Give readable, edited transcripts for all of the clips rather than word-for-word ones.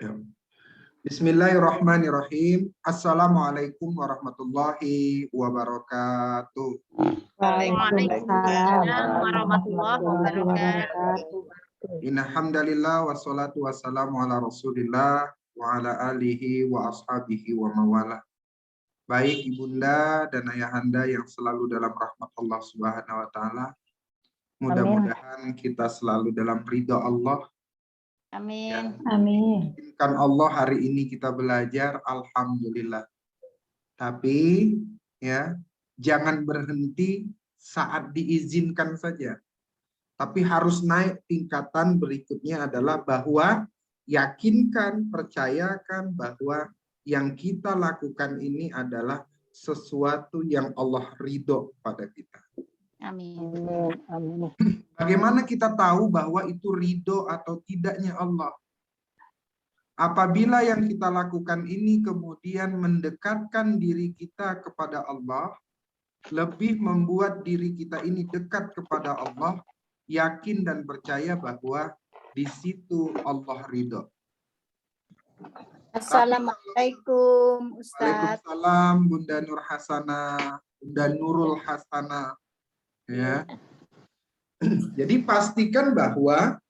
Ya. Bismillahirrahmanirrahim. Assalamualaikum warahmatullahi wabarakatuh. Waalaikumsalam warahmatullahi wabarakatuh. Innalhamdalillah wassalatu wassalamu ala Rasulillah wa ala alihi wa ashabihi wa mawalah. Baik ibunda dan ayahanda yang selalu dalam rahmat Allah Subhanahu wa taala. Mudah-mudahan kita selalu dalam ridha Allah. Amin. Ya. Amin. Kan Allah hari ini kita belajar, alhamdulillah. Tapi ya, jangan berhenti saat diizinkan saja. Tapi harus naik tingkatan berikutnya adalah bahwa yakinkan, percayakan bahwa yang kita lakukan ini adalah sesuatu yang Allah ridho pada kita. Amin. Amin. Bagaimana kita tahu bahwa itu ridho atau tidaknya Allah? Apabila yang kita lakukan ini kemudian mendekatkan diri kita kepada Allah, lebih membuat diri kita ini dekat kepada Allah, yakin dan percaya bahwa di situ Allah ridho. Assalamualaikum Ustaz. Waalaikumsalam Bunda Nur Hasanah, Bunda Nurul Hasanah. Ya. Jadi pastikan bahwa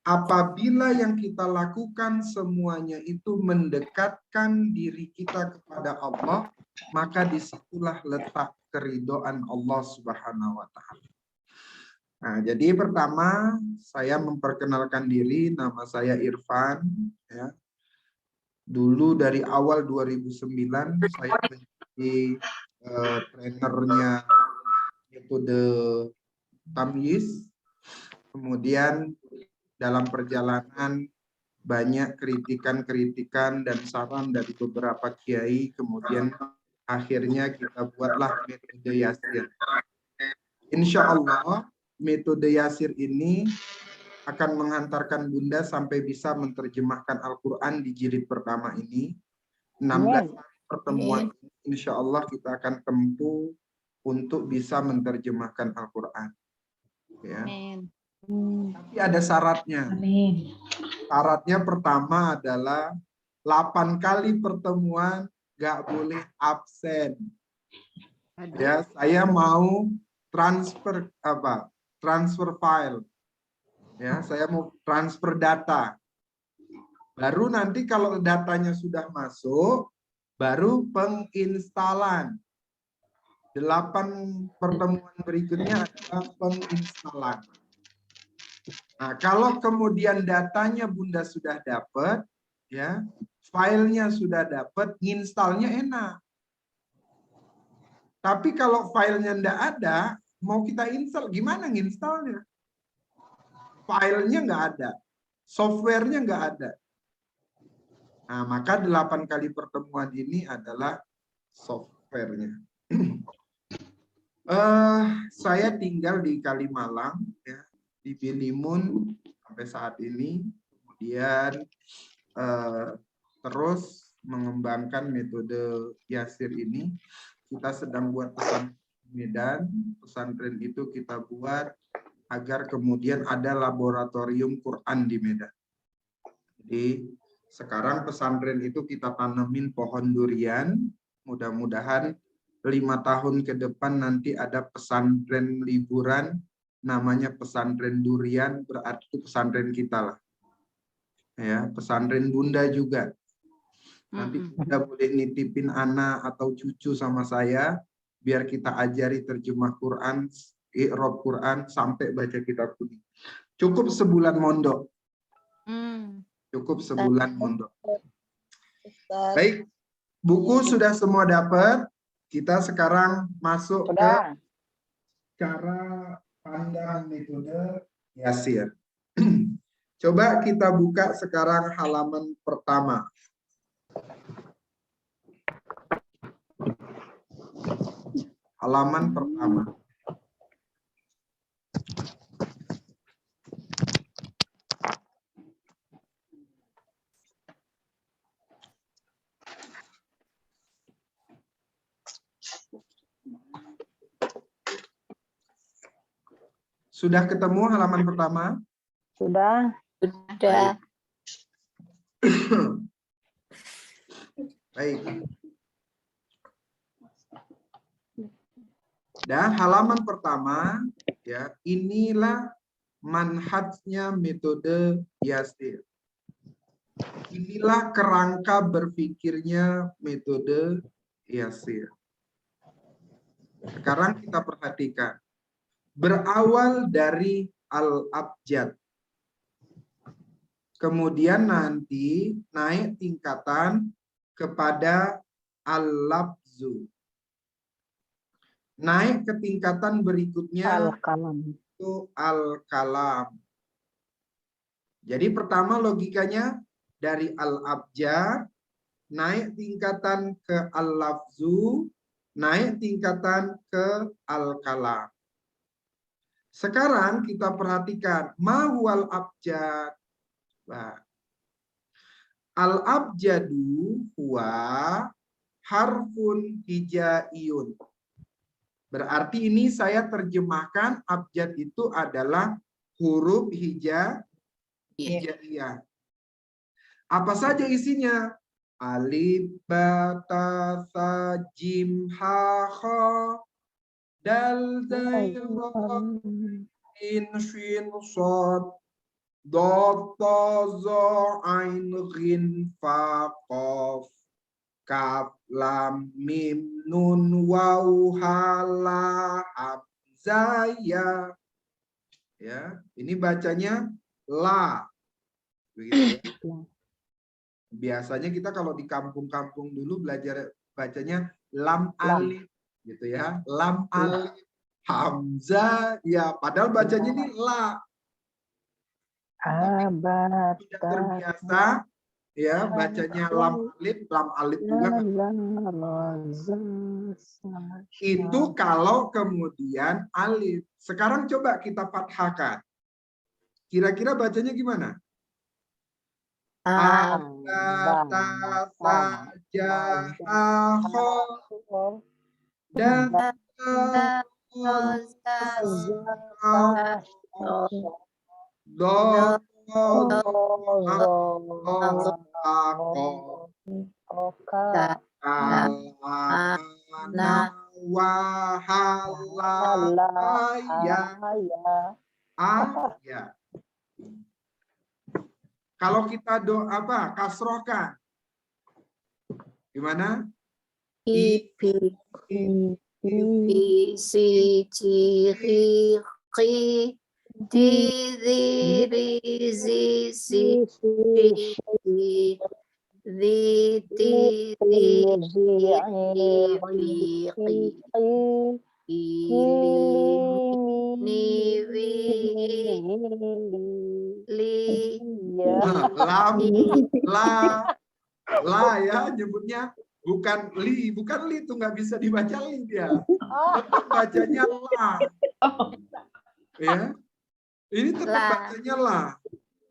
apabila yang kita lakukan semuanya itu mendekatkan diri kita kepada Allah, maka disitulah letak keridhaan Allah Subhanahu wa taala. Nah, jadi pertama saya memperkenalkan diri, nama saya Irfan. Ya. Dulu dari awal 2009 saya menjadi trainernya metode Tamyiz. Kemudian dalam perjalanan banyak kritikan-kritikan dan saran dari beberapa kiai, kemudian akhirnya kita buatlah metode Yasir. Insya Allah metode Yasir ini akan menghantarkan Bunda sampai bisa menerjemahkan Al-Quran di jilid pertama ini. 16 pertemuan insya Allah kita akan tempuh untuk bisa menerjemahkan Al-Quran. Ya. Amin. Tapi ada syaratnya. Amin. Syaratnya pertama adalah 8 kali pertemuan gak boleh absen. Ya, saya mau transfer file. Ya, saya mau transfer data. Baru nanti kalau datanya sudah masuk, baru penginstalan. 8 pertemuan berikutnya adalah penginstalan. Nah, kalau kemudian datanya Bunda sudah dapat, ya, filenya sudah dapat, nginstalnya enak. Tapi kalau filenya ndak ada, mau kita install, gimana nginstalnya? Filenya nggak ada, softwarenya nggak ada. Nah, maka 8 kali pertemuan ini adalah softwarenya. Saya tinggal di Kalimalang, ya, di Bilimun sampai saat ini, kemudian terus mengembangkan metode Yasir ini. Kita sedang buat pesantren Medan. Pesantren itu kita buat agar kemudian ada laboratorium Quran di Medan. Jadi sekarang pesantren itu kita tanemin pohon durian. Mudah-mudahan 5 tahun ke depan nanti ada pesantren liburan namanya pesantren durian, berarti itu pesantren kita lah. Ya, pesantren Bunda juga. Nanti Bunda boleh nitipin anak atau cucu sama saya biar kita ajari terjemah Quran, i'rab Quran sampai baca kitab kuning. Cukup sebulan mondok. Cukup sebulan mondok. Baik, buku sudah semua dapat. Kita sekarang masuk ke cara pandang metode Yasir. Coba kita buka sekarang halaman pertama. Halaman pertama. Sudah ketemu halaman pertama? Sudah. Sudah. Baik. Dan halaman pertama, ya, inilah manhajnya metode Yasir. Inilah kerangka berpikirnya metode Yasir. Sekarang kita perhatikan. Berawal dari al-abjad. Kemudian nanti naik tingkatan kepada al-labzu. Naik ke tingkatan berikutnya itu al-kalam. Jadi pertama logikanya dari al-abjad, naik tingkatan ke al-lafzu, naik tingkatan ke al-kalam. Sekarang kita perhatikan mahwal abjad. Nah, al-abjadu huwa harfun hijaiyun. Berarti ini saya terjemahkan abjad itu adalah huruf hijaiyah. Apa saja isinya? Alif, ba, ta, sa, jim, ha, kha, dal, zai, ra, in, shin, shad, dad, ta, za, ain, ghin, fa, qaf, kaf, lam, mim, nun, waw, ha, la, hamzah, ya. Ya, ini bacanya la. Begitu ya. Biasanya kita kalau di kampung-kampung dulu belajar bacanya lam alif gitu ya. Lam alif, hamzah, ya, padahal bacanya ini la. Sudah terbiasa ya bacanya lam alif juga. Itu kalau kemudian alif. Sekarang coba kita fathahkan. Kira-kira bacanya gimana? Ya. Kalau kita kasrohkan, gimana? I, P, C, C, Q, D, Z, R, Z, C, D, T, T, la ya nyebutnya bukan li itu nggak bisa dibaca li dia, tetap bacanya la. Ya, ini tetap bacanya la.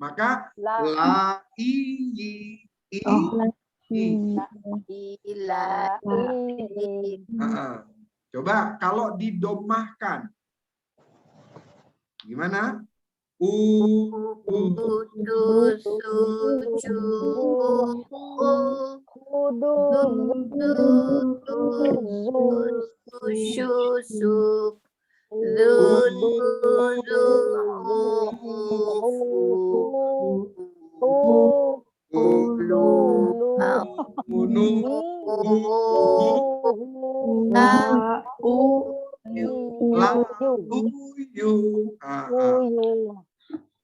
Maka la i. Coba kalau didomahkan gimana?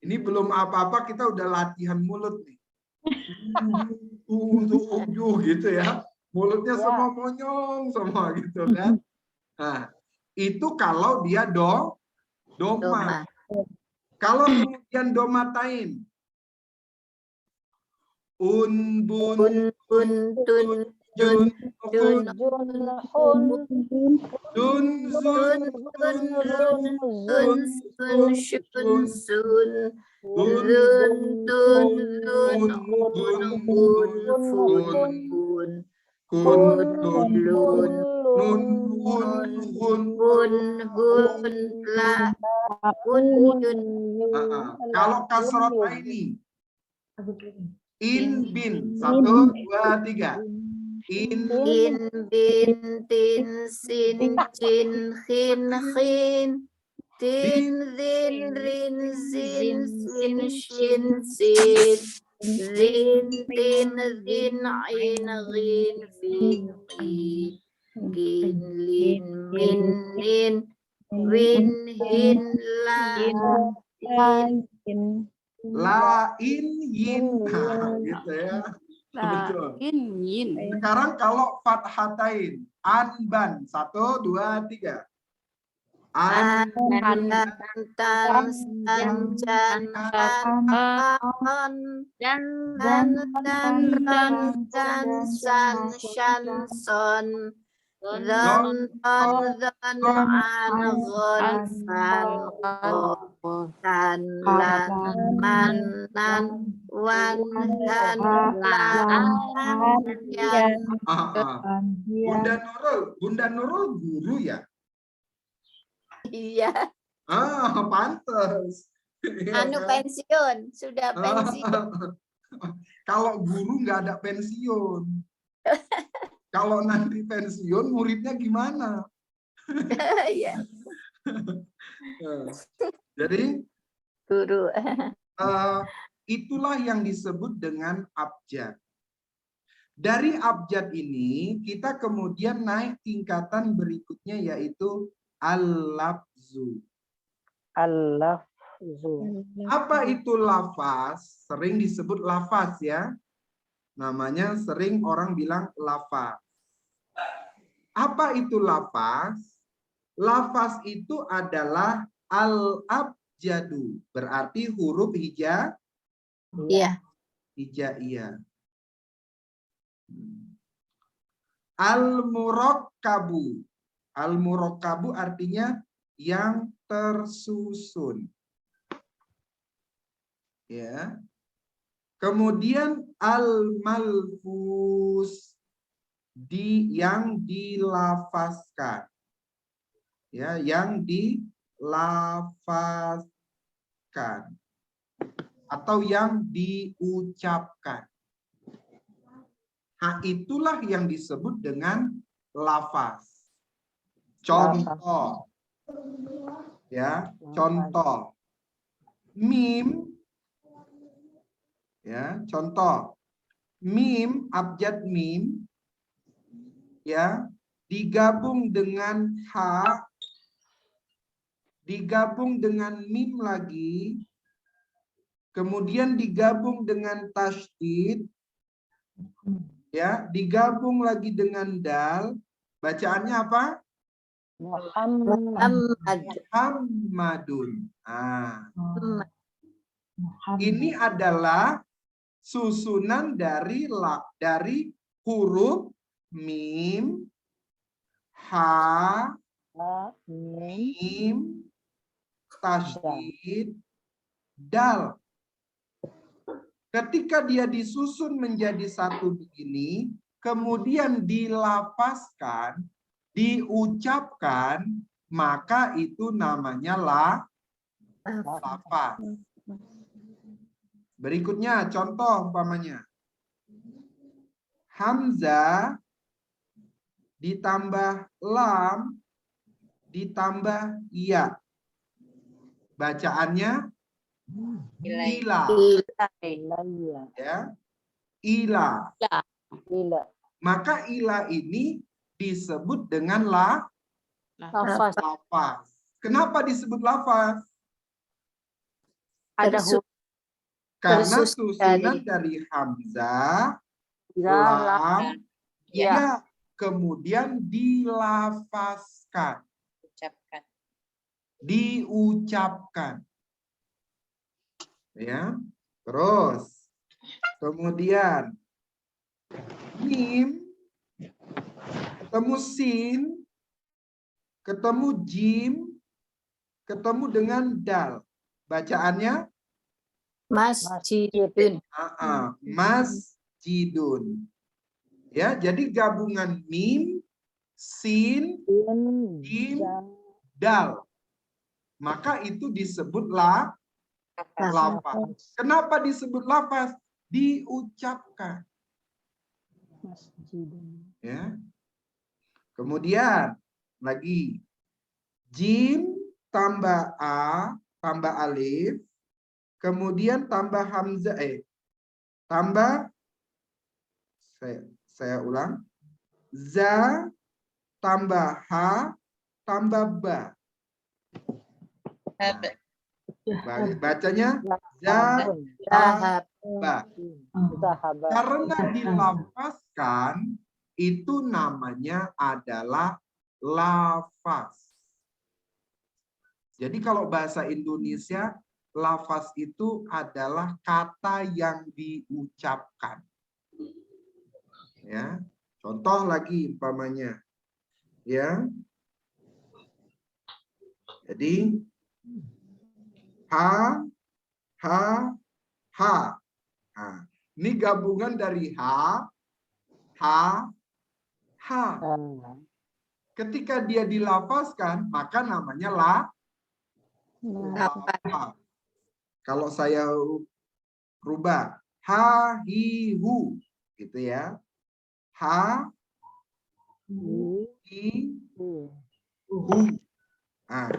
Ini belum apa-apa kita udah latihan mulut nih. Gitu ya. Mulutnya semua monyong semua gitu kan. Nah, itu kalau dia doma. Kalau kemudian domatain. Unbun jun jun dun zun sun sun kalau kasrota ini In bin. 1, 2, 3. In bin, tin, sin, cin, khin, khin. Tin, zin, rin, zin, sin, shin, sin. Zin, tin, zin, ain, ghin, fin, qin. Gin, lin, min, nin. Win, hin, lan, tin. lain, yin. Nah, gitu ya. Betul. Sekarang kalau fathatain, anban. 1, 2, 3. An, tan, san, can, an, dan, ran, dan, san, shan, son, zon, ton, zon, an, gon, fan, ko, tan, lan, man, nan, wan, han, lan, yan. Bunda Nurul guru ya? Iya, Pantes. Iya anu kan? pensiun, sudah pensiun. Kalau guru nggak ada pensiun. Kalau nanti pensiun, muridnya gimana? Iya, Jadi guru. itulah yang disebut dengan abjad. Dari abjad ini kita kemudian naik tingkatan berikutnya yaitu al-lafzu. Apa itu lafaz? Sering disebut lafaz ya. Namanya sering orang bilang lafaz. Apa itu lafaz? Lafaz itu adalah al-abjadu. Berarti huruf Iya. hijaiyah. Al-murakkabu. Al-murakkabu artinya yang tersusun. Ya. Kemudian al-malfuz, yang dilafazkan. Ya, yang dilafazkan atau yang diucapkan. Nah, itulah yang disebut dengan lafaz. Contoh. Ya, contoh. Mim. Ya, contoh. Mim, abjad mim, ya, digabung dengan ha, digabung dengan mim lagi, kemudian digabung dengan tasydid, ya, digabung lagi dengan dal. Bacaannya apa? Muhammadun. Ini adalah susunan dari huruf mim, ha, mim, tasydid, dal. Ketika dia disusun menjadi satu begini, kemudian dilafazkan, diucapkan, maka itu namanya lafaz. Berikutnya contoh umpamanya. Hamzah ditambah lam ditambah ya. Bacaannya ila. Ya. Ila. Maka ila ini disebut dengan lafaz. Kenapa disebut lafaz? Karena susunan dari hamzah, lam, ya, kemudian dilafazkan, diucapkan. Ya, terus kemudian mim ketemu sin, ketemu jim, ketemu dengan dal. Bacaannya masjidun. Masjidun. Ya, jadi gabungan mim, sin, jim, dal. Maka itu disebut lafaz. Kenapa disebut lafaz? diucapkan. Ya. Kemudian lagi jim tambah a tambah alif, kemudian tambah hamzah tambah saya ulang, za tambah ha tambah ba. Nah, bacanya za ha ba. Karena dilafazkan itu namanya adalah lafaz. Jadi kalau bahasa Indonesia, lafaz itu adalah kata yang diucapkan. Ya, contoh lagi umpamanya, ya. Jadi ha, ha, ha. Nah, ini gabungan dari ha, ha, ha. Ketika dia dilafazkan, maka namanya lafaz. Kalau saya rubah ha, hi, hu, gitu ya. Ha, hi, hu. Nah,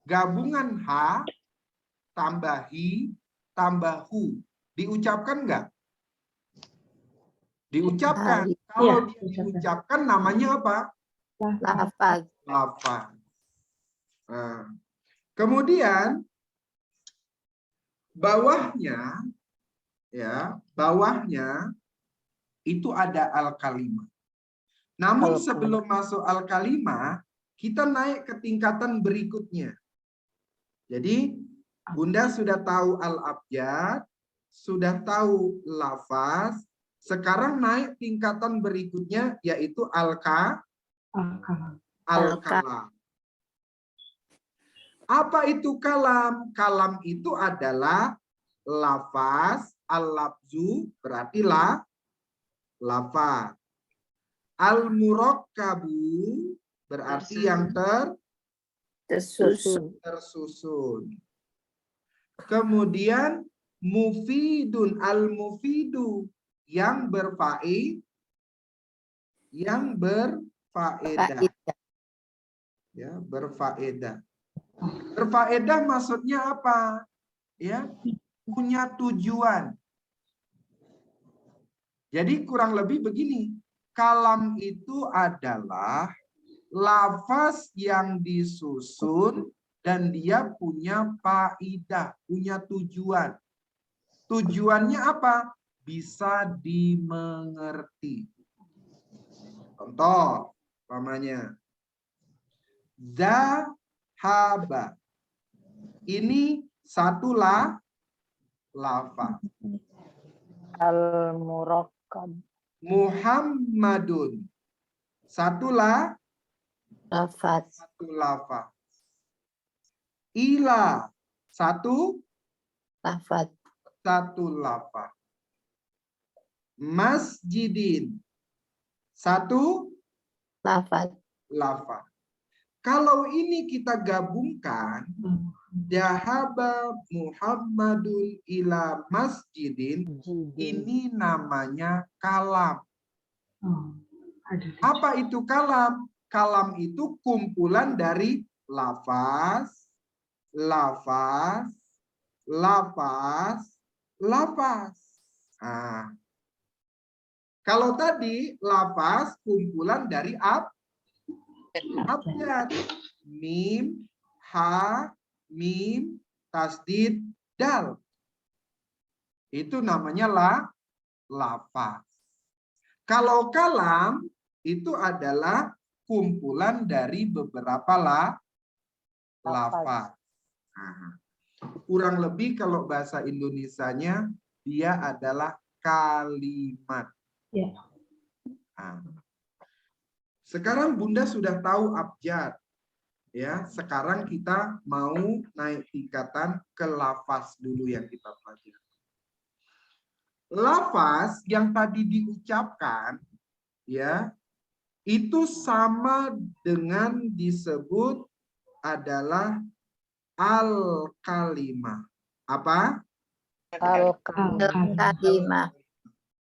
gabungan ha tambah hi tambah hu. Diucapkan enggak? Diucapkan. Kalau dia diucapkan namanya apa? Lafaz. Lafaz. Nah, kemudian bawahnya, ya, bawahnya itu ada al-kalimah. Namun sebelum masuk al-kalimah, kita naik ke tingkatan berikutnya. Jadi Bunda sudah tahu al-abjad, sudah tahu lafaz, sekarang naik tingkatan berikutnya yaitu al-kalam. Apa itu kalam? Kalam itu adalah lafaz, al-lafzu berarti lafaz. Al-murakkabu berarti yang tersusun. Kemudian mufidun, al-mufidu yang berfaedah. Ya, berfaedah. Berfaedah maksudnya apa? Ya, punya tujuan. Jadi kurang lebih begini, kalam itu adalah lafaz yang disusun dan dia punya faidah, punya tujuan. Tujuannya apa? Bisa dimengerti. Contoh, umpamanya zahaba. Ini satu lafaz. Al-murakkab. Muhammadun. Satu Lafaz. lafaz. Ila. Satu Lafaz. lafaz. Masjidin. Satu Lafaz. lafaz. Kalau ini kita gabungkan, Dahaba Muhammadun ila masjidin, ini namanya kalam. Apa itu kalam? Kalam itu kumpulan dari lafaz, lafaz, lafaz, lafaz. Nah, kalau tadi lafaz kumpulan dari abjad, mim, ha, mim, tasdid, dal. Itu namanya lafaz. Kalau kalam itu adalah kumpulan dari beberapa lafaz. Nah, kurang lebih kalau bahasa Indonesianya dia adalah kalimat. Ya. Nah, sekarang Bunda sudah tahu abjad. Ya, sekarang kita mau naik tingkatan ke lafaz dulu yang kita pelajari. Lafaz yang tadi diucapkan, ya, itu sama dengan disebut adalah al-kalimah. Apa? Kalimah.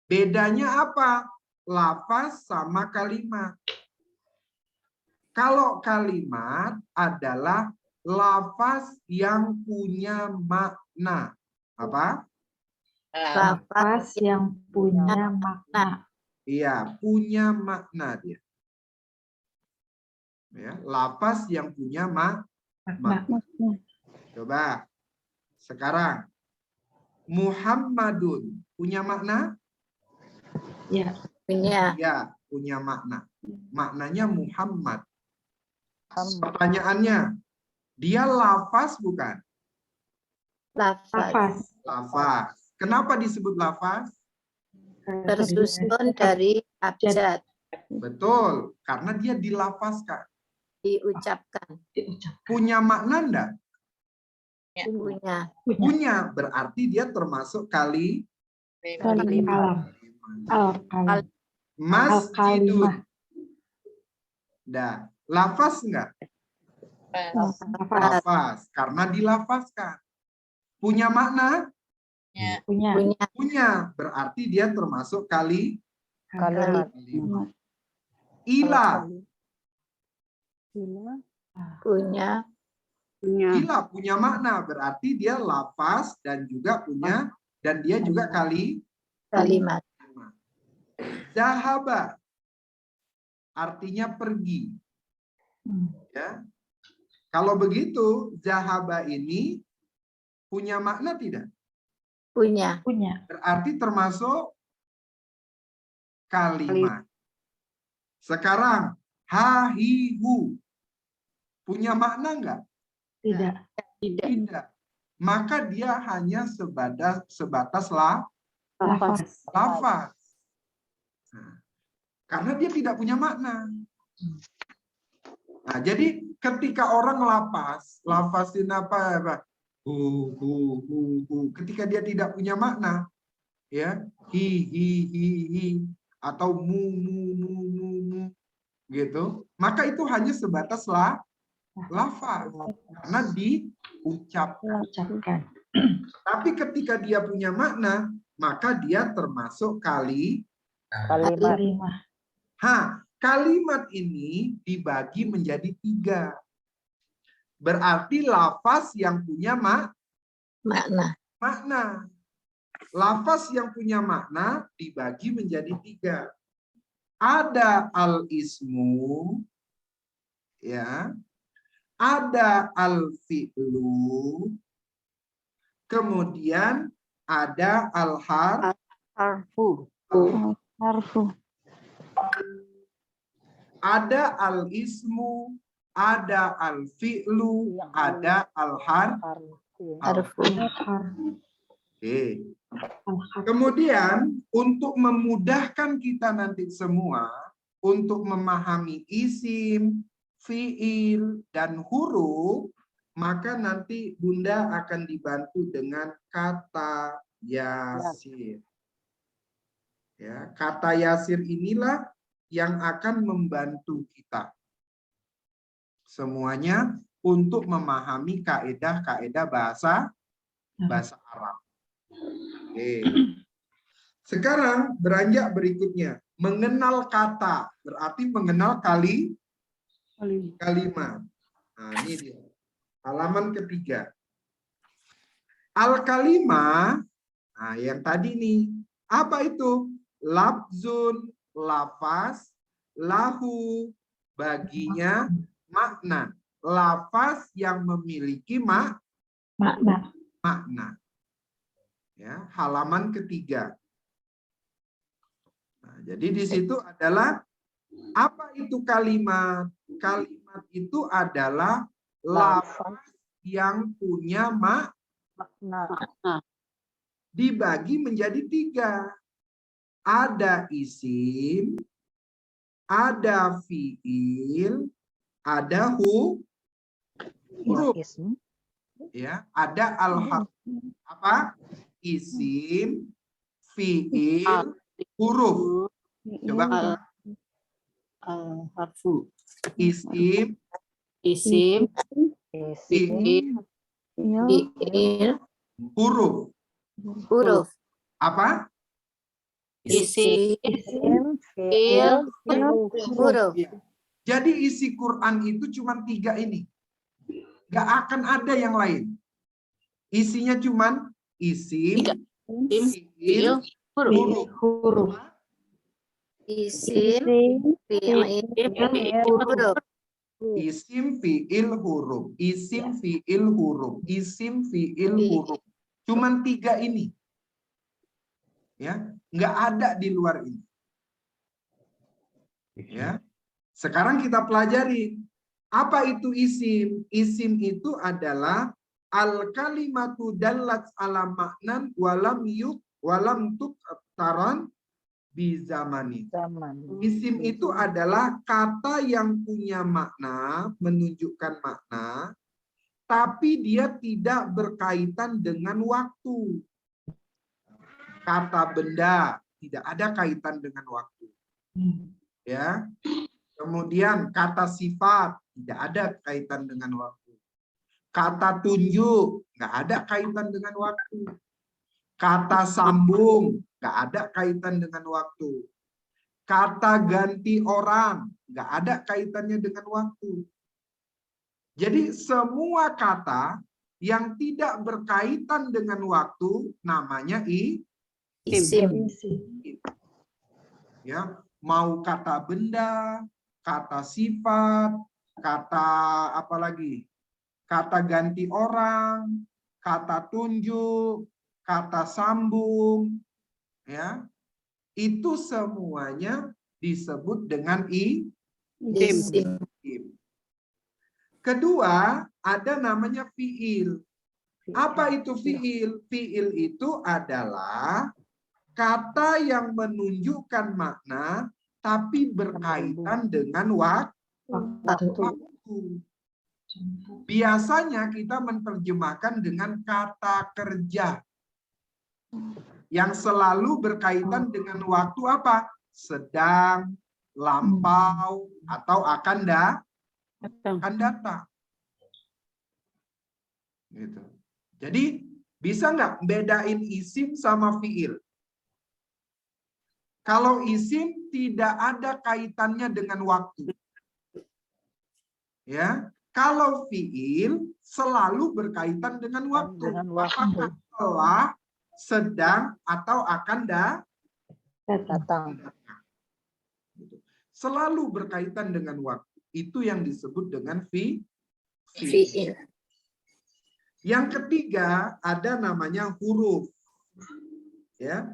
Bedanya apa? Lafaz sama kalimat. Kalau kalimat adalah lafaz yang punya makna. Apa? Lafaz yang punya makna. Iya, punya makna dia. Ya, lafaz yang punya makna. Coba. Sekarang. Muhammadun punya makna? Ya. Punya. Ya, punya makna. Maknanya Muhammad. Pertanyaannya, dia lafaz bukan? Lafaz. Lafaz. Kenapa disebut lafaz? Tersusun dari abjad. Betul, karena dia dilafazkan. Diucapkan. Punya makna enggak? Punya. Punya, berarti dia termasuk Kalam. masjidun. Dah, lafaz enggak? Lafaz, karena dilafazkan. Punya makna? Punya, berarti dia termasuk Kalimat. Ilah. Punya. Ilah punya makna, berarti dia lafaz dan juga punya, dan dia juga Kalimat. Zahaba artinya pergi. Ya. Kalau begitu, zahaba ini punya makna tidak? Punya. Berarti termasuk kalimat. Sekarang, hahihu punya makna enggak? Tidak. Maka dia hanya sebatas lafaz. Nah, karena dia tidak punya makna. Nah, jadi ketika orang lafazin apa? Ketika dia tidak punya makna, ya, hi, atau mu, gitu, maka itu hanya sebatas lafaz karena diucapkan. Tapi ketika dia punya makna, maka dia termasuk Kalimat. Kalimat ini dibagi menjadi 3. Berarti lafaz yang punya Makna. Lafaz yang punya makna dibagi menjadi 3. Ada al-ismu, ya. Ada al-fi'lu, kemudian ada al-harfu. Ada al-ismu, ada al-fi'lu, ada al-harfu. Oke. Kemudian untuk memudahkan kita nanti semua untuk memahami isim, fiil, dan huruf, maka nanti Bunda akan dibantu dengan kata yasir. Ya, kata yasir inilah yang akan membantu kita semuanya untuk memahami kaedah-kaedah bahasa Arab. Oke. Sekarang beranjak berikutnya, mengenal kata, berarti mengenal kalimat. Nah, ini dia. Halaman ketiga. Al-kalimah, nah yang tadi nih, apa itu? Lafzun, lafaz, lahu, baginya, makna. Lafaz yang memiliki makna. Ya, halaman ketiga. Nah, jadi di situ adalah apa itu kalimat? Kalimat itu adalah lafaz yang punya makna. Dibagi menjadi 3. Ada isim, ada fiil, ada huruf. Ya, ada apa? Isim, fiil, huruf. Coba. Harfu. Isim, Fiil. huruf. huruf. Apa? Isim, Isim, fiil, fiil, huruf. Iya. Jadi isi Quran itu cuma 3 ini. Gak akan ada yang lain. Isinya cuma isim, fiil, huruf. Huruf. Isim, fiil, huruf. Isim, fiil, huruf. Isim, fiil, huruf. Isim, fiil, huruf. Cuman 3 ini. Ya, nggak ada di luar ini. Ya. Sekarang kita pelajari apa itu isim. Isim itu adalah al kalimatu dallat ala maknan walam tuk taran bi zamani. Isim itu adalah kata yang punya makna, menunjukkan makna, tapi dia tidak berkaitan dengan waktu. Kata benda tidak ada kaitan dengan waktu. Ya. Kemudian kata sifat tidak ada kaitan dengan waktu. Kata tunjuk nggak ada kaitan dengan waktu. Kata sambung nggak ada kaitan dengan waktu. Kata ganti orang nggak ada kaitannya dengan waktu. Jadi semua kata yang tidak berkaitan dengan waktu namanya Isim. ya, mau kata benda, kata sifat, kata apa lagi? Kata ganti orang, kata tunjuk, kata sambung, ya. Itu semuanya disebut dengan Isim. Kedua, ada namanya fiil. Apa itu fiil? Fiil itu adalah kata yang menunjukkan makna tapi berkaitan dengan waktu. Biasanya kita menerjemahkan dengan kata kerja yang selalu berkaitan dengan waktu apa? Sedang, lampau, atau akan datang. Gitu. Jadi bisa nggak bedain isim sama fiil? Kalau isim tidak ada kaitannya dengan waktu. Ya, kalau fiil selalu berkaitan dengan waktu. Apakah telah, sedang, atau akan datang. Selalu berkaitan dengan waktu. Itu yang disebut dengan fiil. Yang ketiga ada namanya huruf. Ya.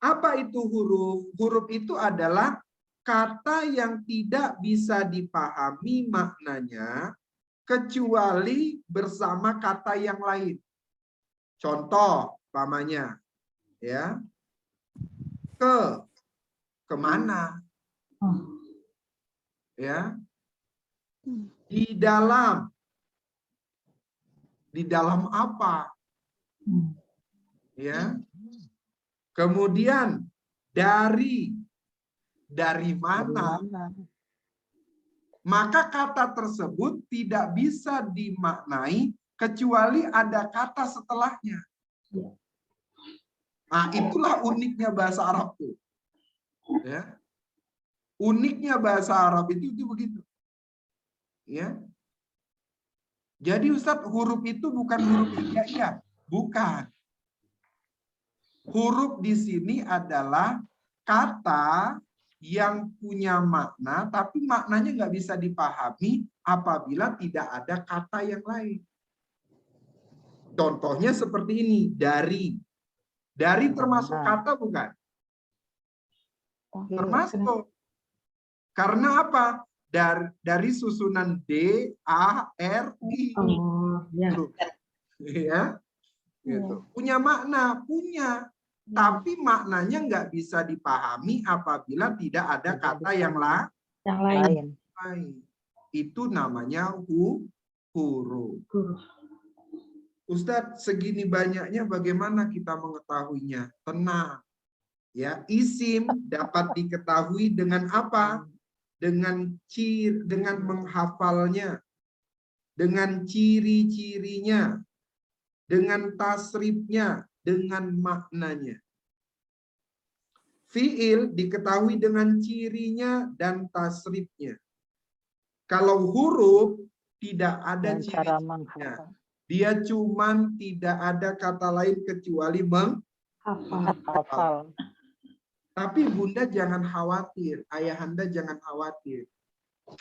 Apa itu huruf? Huruf itu adalah kata yang tidak bisa dipahami maknanya kecuali bersama kata yang lain. Contoh, umpamanya, ya, kemana, ya, di dalam apa, ya, kemudian dari mana. Maka kata tersebut tidak bisa dimaknai kecuali ada kata setelahnya. Nah, itulah uniknya bahasa Arab tuh. Ya. Uniknya bahasa Arab itu begitu. Ya. Jadi Ustadz, huruf itu bukan huruf hijaiyah, bukan. Huruf di sini adalah kata yang punya makna, tapi maknanya nggak bisa dipahami apabila tidak ada kata yang lain. Contohnya seperti ini, dari. Dari termasuk kata bukan? Termasuk. Karena apa? Dari susunan D, A, R, I. Oh, ya. Ya, gitu. Punya makna, punya. Tapi maknanya nggak bisa dipahami apabila tidak ada kata yang lain. Itu namanya huruf. Ustadz, segini banyaknya bagaimana kita mengetahuinya? Tenang. Ya, isim dapat diketahui dengan apa? Dengan menghafalnya, dengan ciri-cirinya, dengan tasrifnya, dengan maknanya. Fiil diketahui dengan cirinya dan tasrifnya. Kalau huruf tidak ada cara cirinya. menghafal. Dia cuman tidak ada kata lain kecuali Hafal. Hafal. Tapi Bunda jangan khawatir, Ayahanda jangan khawatir.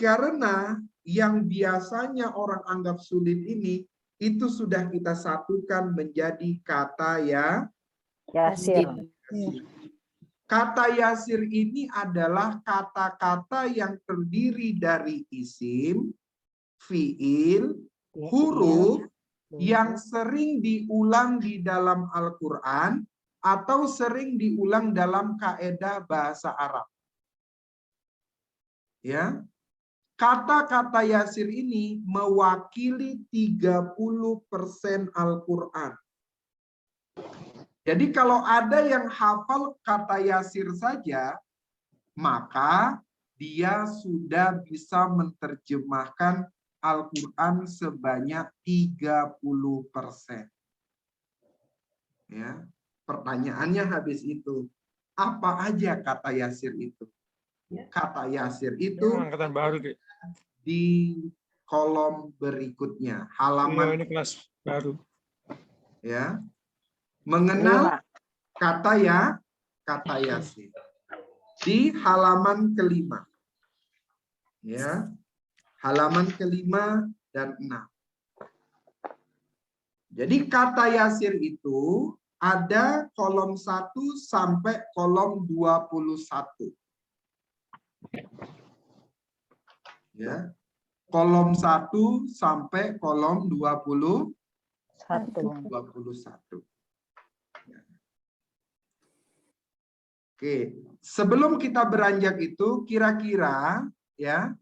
Karena yang biasanya orang anggap sulit ini, itu sudah kita satukan menjadi kata Yasir. yasir. Kata yasir ini adalah kata-kata yang terdiri dari isim, fiil, huruf yang sering diulang di dalam Al-Quran atau sering diulang dalam kaedah bahasa Arab. Ya. Kata-kata yasir ini mewakili 30% Al-Quran. Jadi kalau ada yang hafal kata yasir saja, maka dia sudah bisa menerjemahkan Al-Quran sebanyak 30%. Ya. Pertanyaannya habis itu, apa aja kata yasir itu? Kata yasir itu Angkatan baru, Dek. di kolom berikutnya, halaman Ini kelas baru. ya. Mengenal kata yasir di halaman kelima. Ya. Halaman kelima dan 6. Jadi kata yasir itu ada kolom 1 sampai kolom 21. Ya. Kolom 1 sampai kolom 21. Oke, sebelum kita beranjak itu kira-kira ya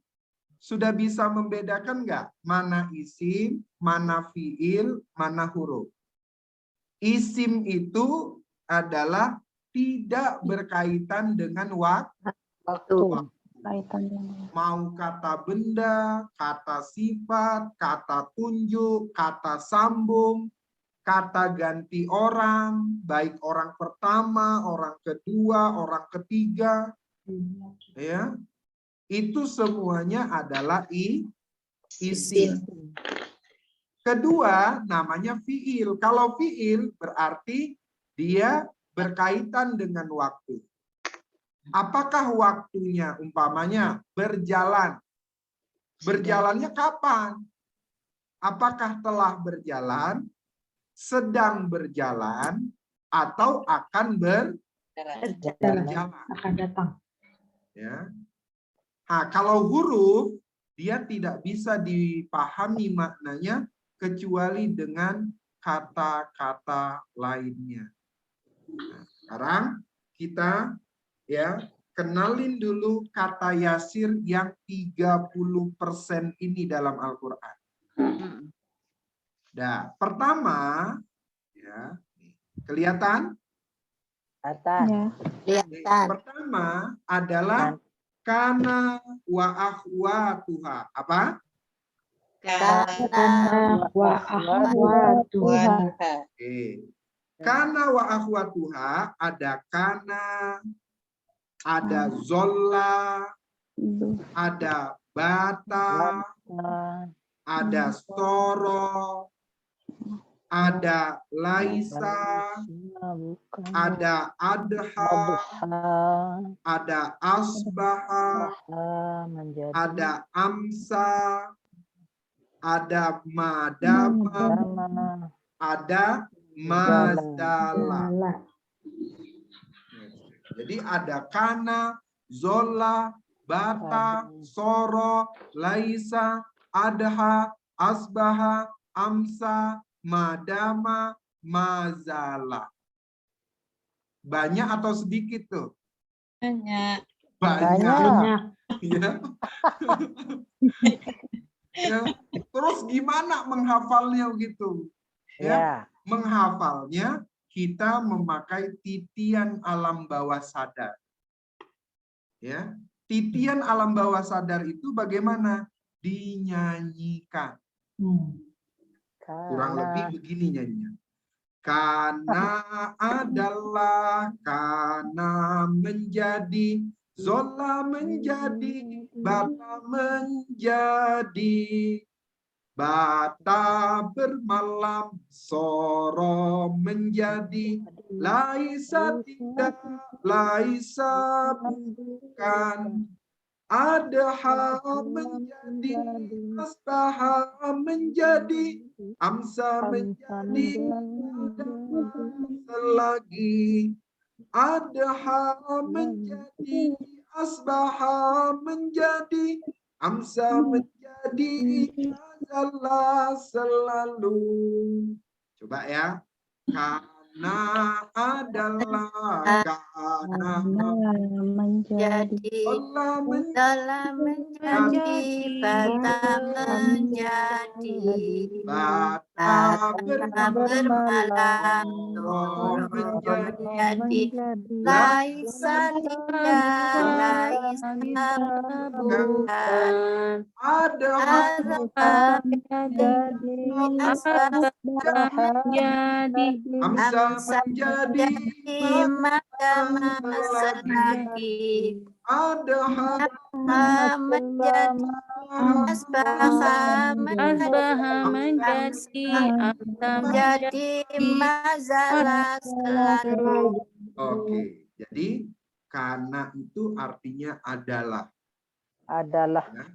sudah bisa membedakan nggak mana isim, mana fiil, mana huruf? Isim itu adalah tidak berkaitan dengan waktu. Mau kata benda, kata sifat, kata tunjuk, kata sambung, kata ganti orang, baik orang pertama, orang kedua, orang ketiga, ya, itu semuanya adalah isim. Kedua, namanya fiil. Kalau fiil berarti dia berkaitan dengan waktu. Apakah waktunya? Umpamanya berjalan. Berjalannya kapan? Apakah telah berjalan? Sedang berjalan atau akan berjalan. Akan datang. Ya. Nah, kalau huruf dia tidak bisa dipahami maknanya kecuali dengan kata-kata lainnya. Nah, sekarang kita ya kenalin dulu kata yasir yang 30% ini dalam Al-Quran. Nah, pertama, ya, kelihatan? Kelihatan. Pertama adalah kana wa akhwatuha. Apa? Kana wa akhwatuha. Oke. Kana wa akhwatuha ada kana, ada zolla, ada bata, ada soro, ada laisa, ada adha, ada asbaha, ada amsa, ada madama, ada mazala. Jadi ada kana, zola, bata, soro, laisa, adha, asbaha, amsa, madama, mazala. Banyak atau sedikit tuh? Banyak. Banyak. Ya. Ya. Terus gimana menghafalnya gitu? Ya. Menghafalnya kita memakai titian alam bawah sadar. Ya. Titian alam bawah sadar itu bagaimana? Dinyanyikan. Kurang lebih begini nyanyinya. Kana adalah, kana menjadi, zola menjadi, bata menjadi. Bata bermalam, soro menjadi, laisa tidak, laisa bukan. Adha menjadi, asbaha menjadi, amsa menjadi, selagi. Adha menjadi, asbaha menjadi, amsa menjadi, adalah selalu. Coba ya. Karena adalah, karena Menjadi. Allah Dalam menjadi, bata menjadi. bata Bermalam, soro menjadi, laisa tidak, laisa bukan. ada Ada amsa menjadi, maka selagi ada menjadi asbaha menjadi masalah selalu. Oke, jadi karena itu artinya adalah. Adalah. Ya.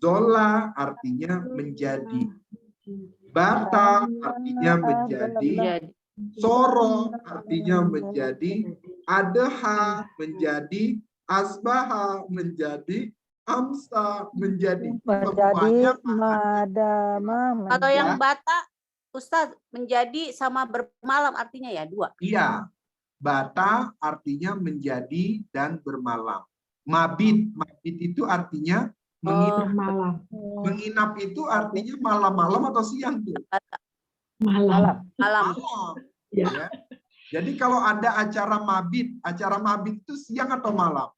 Zola artinya menjadi. Bata artinya menjadi. Soro artinya menjadi. Adha menjadi. Asbaha menjadi. Amsa menjadi. Menjadi Semuanya madama. Kalau yang Ya. bata, Ustadz, menjadi sama bermalam artinya ya dua. Iya. Bata artinya menjadi dan bermalam. Mabit. Mabit itu artinya menginap. Malam. Menginap itu artinya malam-malam atau siang tuh? Malam. Malam. Malam. Ya. Ya. Jadi kalau ada acara mabit itu siang atau malam?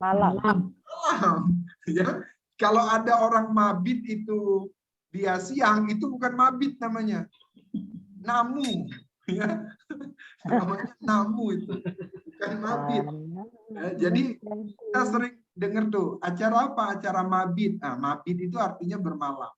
Malam. Malam. Ya. Kalau ada orang mabit itu dia siang, itu bukan mabit namanya. Namu. Ya. Namanya namu itu. Bukan mabit. Ya, jadi kita sering dengar tuh, acara apa? Acara mabit. Nah, mabit itu artinya bermalam.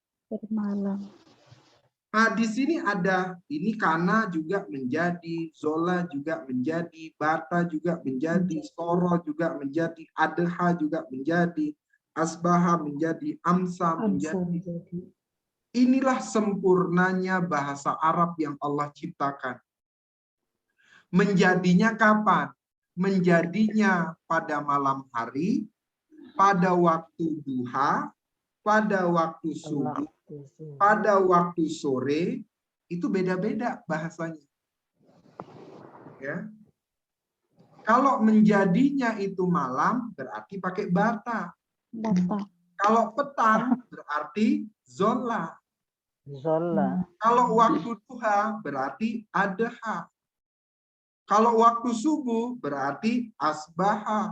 Nah, di sini ada ini kana juga menjadi, zola juga menjadi, bata juga menjadi, soro juga menjadi, adha juga menjadi, asbaha menjadi, amsa menjadi. Inilah sempurnanya bahasa Arab yang Allah ciptakan. Menjadinya kapan? Menjadinya pada malam hari, pada waktu duha, pada waktu subuh, pada waktu sore, itu beda-beda bahasanya. Ya. Kalau menjadinya itu malam, berarti pakai bata. Kalau petang, berarti zola. Zola. Kalau waktu duha, berarti adha. Kalau waktu subuh, berarti asbaha.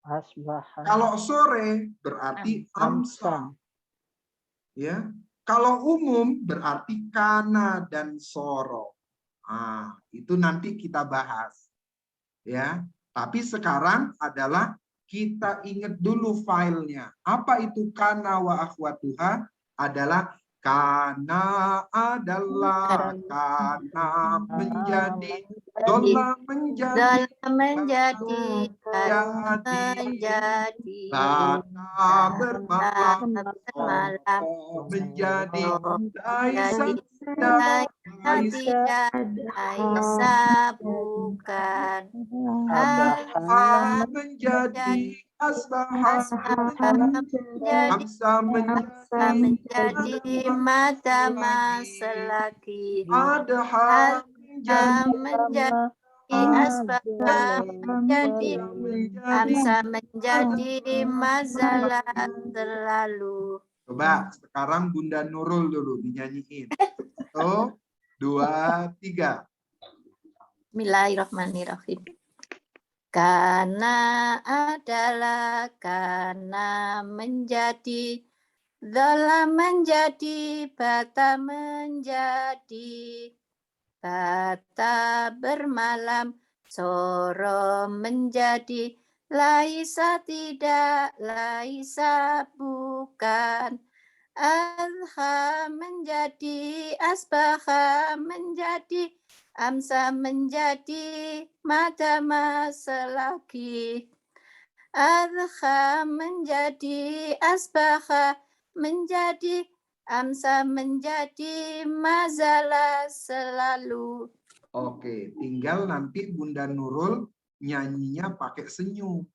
Asbaha. Kalau sore, berarti amsa. Ya. Kalau umum, berarti kana dan soro. Nah, itu nanti kita bahas. Ya, tapi sekarang adalah kita ingat dulu filenya. Apa itu kana wa akhwatuha? Adalah kana adalah, kana menjadi, dola menjadi, Dalam menjadi, bata bermalam, bermalam, menjadi, tidak, laisa bukan. Abaha. menjadi, asbaha Menjadi, amsa menjadi mata selagi. adha Menjadi asbab, menjadi amsa, menjadi masalah selalu. Coba sekarang Bunda Nurul dulu dinyanyiin. 1, 2, 3. Bismillahirrahmanirrahim. Karena adalah, karena menjadi, dola menjadi, bata menjadi, bata bermalam, soro menjadi, laisa tidak, laisa bukan, adha menjadi, asbaha menjadi, amsa menjadi, madama selagi, adha menjadi, asbaha menjadi, amsa menjadi, mazala selalu. Oke, tinggal nanti Bunda Nurul nyanyinya pakai senyum.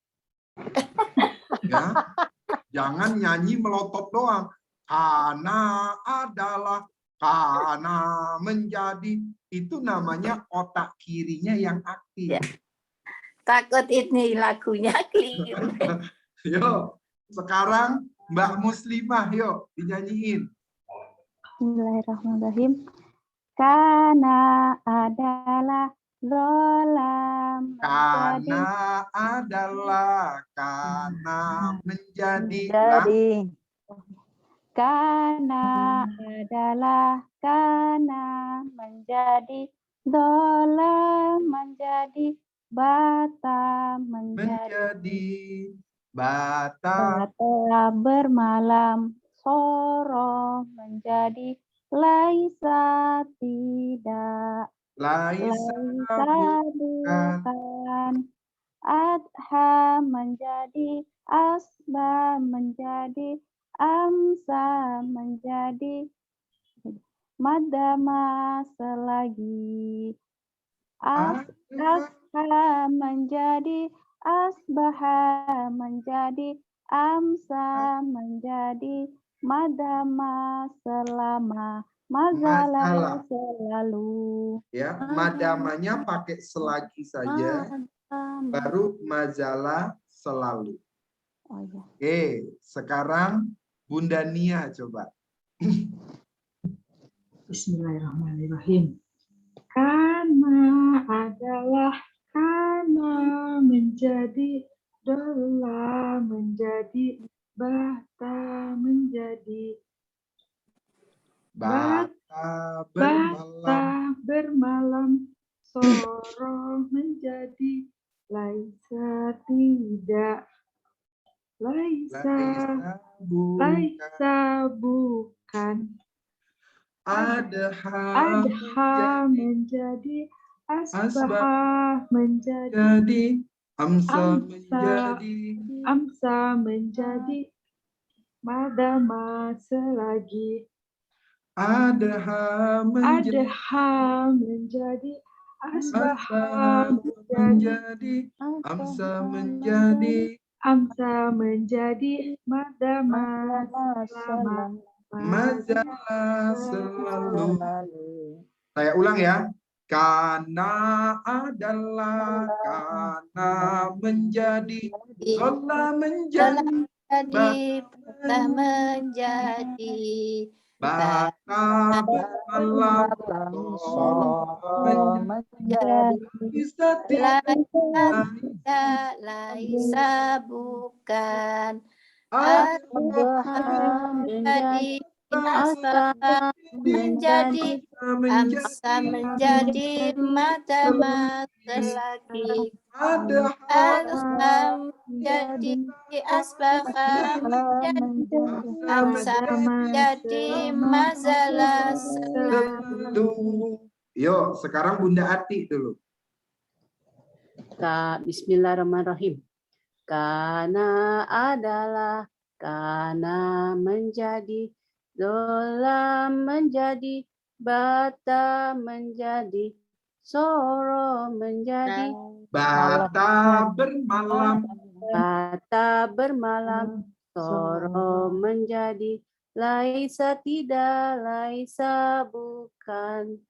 Ya, jangan nyanyi melotot doang. Karena adalah, karena menjadi, itu namanya otak kirinya yang aktif. Ya. Takut ini lagunya keliru. Yuk, sekarang Mbak Muslimah, yuk dinyanyiin. Bismillahirrahmanirrahim. Karena adalah zolam Karena adalah, karena menjadi, karena adalah, karena menjadi, zolam menjadi, bata menjadi, bata bermalam, soro menjadi, laisa tidak, laisa bukan, adha menjadi, asba menjadi, amsa menjadi, madama selagi, asha menjadi, asbaha menjadi, amsa menjadi, madama selama, mazala selalu. Ya, madamanya pakai selagi saja, baru mazala selalu. Oh, ya. Oke, sekarang Bunda Nia coba. Bismillahirrahmanirrahim. Karena adalah, karena menjadi, dola menjadi, bata menjadi, Bata bermalam, bata bermalam, soro menjadi, laisa tidak, laisa bukan, adha menjadi, asbah menjadi, amsa menjadi, madama selagi, adha menjadi, asbah menjadi, amsa menjadi, madama selama, mazala selalu. Saya ulang ya. Karena adalah, karena menjadi, zola menjadi, Jadi, bata menjadi, bata bermalam, soro menjadi, bisa tidak, laisa bukan, menjadi, asbaha menjadi, amsa menjadi, madama selagi, adha menjadi, asbaha menjadi, amsa menjadi, mazala selalu. Yuk, sekarang Bunda Ati dulu. Bismillahirrahmanirrahim. Karena adalah, karena menjadi, dolam menjadi, bata menjadi, soro menjadi, Bata bermalam, bata bermalam, soro menjadi, laisa tidak, laisa bukan,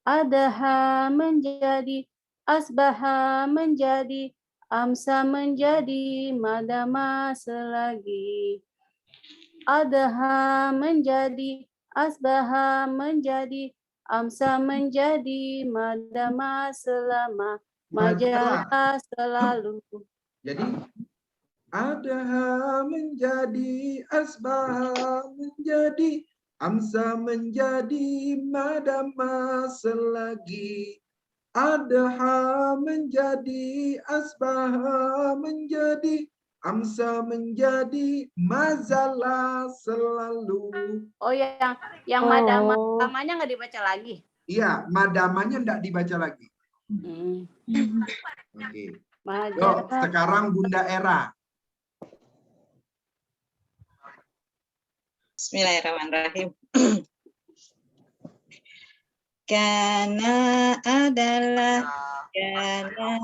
adha menjadi, asbaha menjadi, amsa menjadi, madama selagi, adha menjadi, asbaha menjadi, amsa menjadi, madama selama, majalah selalu. Jadi adha menjadi, asbah menjadi, Amsa menjadi madama selagi. Adha menjadi asbaha menjadi. Amsa menjadi mazalah selalu. Oh, yang madamanya nggak dibaca lagi. Iya, madamanya enggak dibaca lagi. Oke. Yuk, sekarang Bunda Era. Bismillahirrahmanirrahim. Kana adalah kana.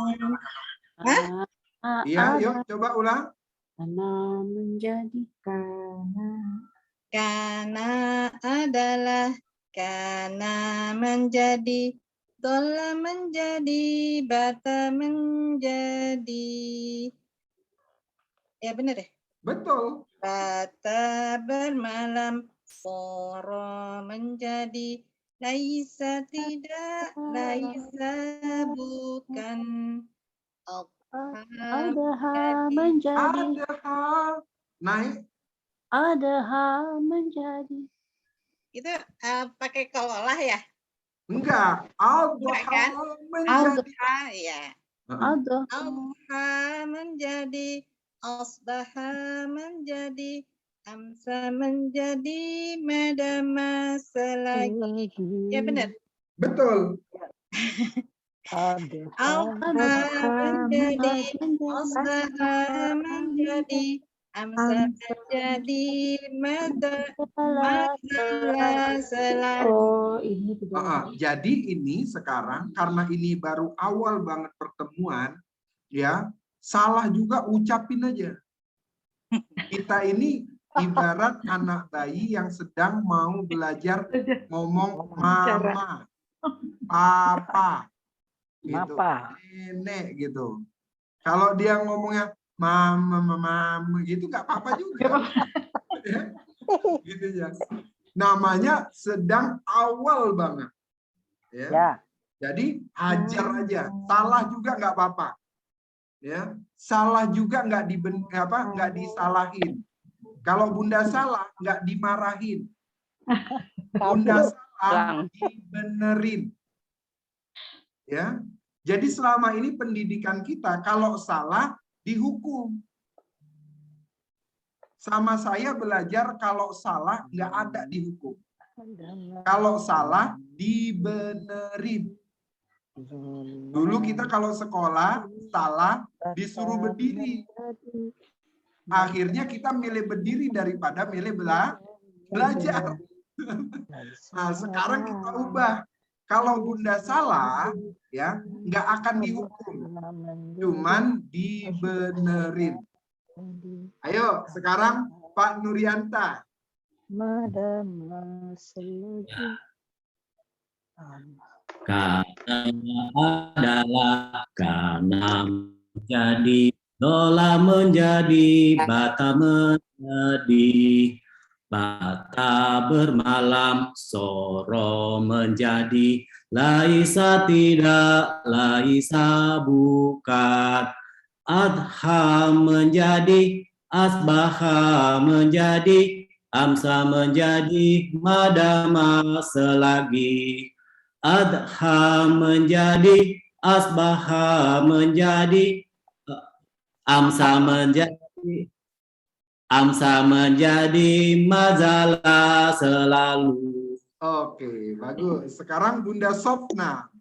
Iya, yuk coba ulang. Karena menjadi Kana adalah kana menjadi, dola menjadi, bata menjadi. Ya benar ya? Betul. Bata bermalam, soro menjadi, laisa tidak, laisa bukan. Adha menjadi. Adha naik. Adha menjadi. Itu pakai kololah ya? Enggak. Enggak kan? Menjadi. Adha ya. Adha Adha menjadi, asbaha menjadi, amsa menjadi, madama selagi. Ya benar. Betul. Adha menjadi, asbaha menjadi, amsa menjadi, madama selagi. Oh, ini juga. Jadi ini sekarang karena ini baru awal banget pertemuan, ya salah juga ucapin aja. Kita ini ibarat anak bayi yang sedang mau belajar ngomong mama, papa, gitu, nenek gitu. Kalau dia ngomongnya mama gitu nggak apa-apa juga. Ya, gitu ya. Namanya sedang awal banget. Ya. Jadi ajar aja. Salah juga nggak apa-apa. Ya, salah juga nggak disalahin. Kalau Bunda salah nggak dimarahin. Bunda salah dibenerin. Ya. Jadi selama ini pendidikan kita kalau salah dihukum. Sama saya belajar kalau salah nggak ada dihukum. Kalau salah dibenerin. Dulu kita kalau sekolah salah disuruh berdiri. Akhirnya kita milih berdiri daripada milih belajar. Nah, sekarang kita ubah. Kalau Bunda salah, ya nggak akan dihukum, cuman dibenerin. Ayo, sekarang Pak Nurianta. Karena adalah karena menjadi, dola menjadi, bata menjadi, bata bermalam, soro menjadi, laisa tidak, laisa bukan, adha menjadi, asbaha menjadi, amsa menjadi, madama selagi. Adha menjadi, asbaha menjadi, amsa menjadi, mazalah selalu. Oke, bagus. Sekarang Bunda Sofna.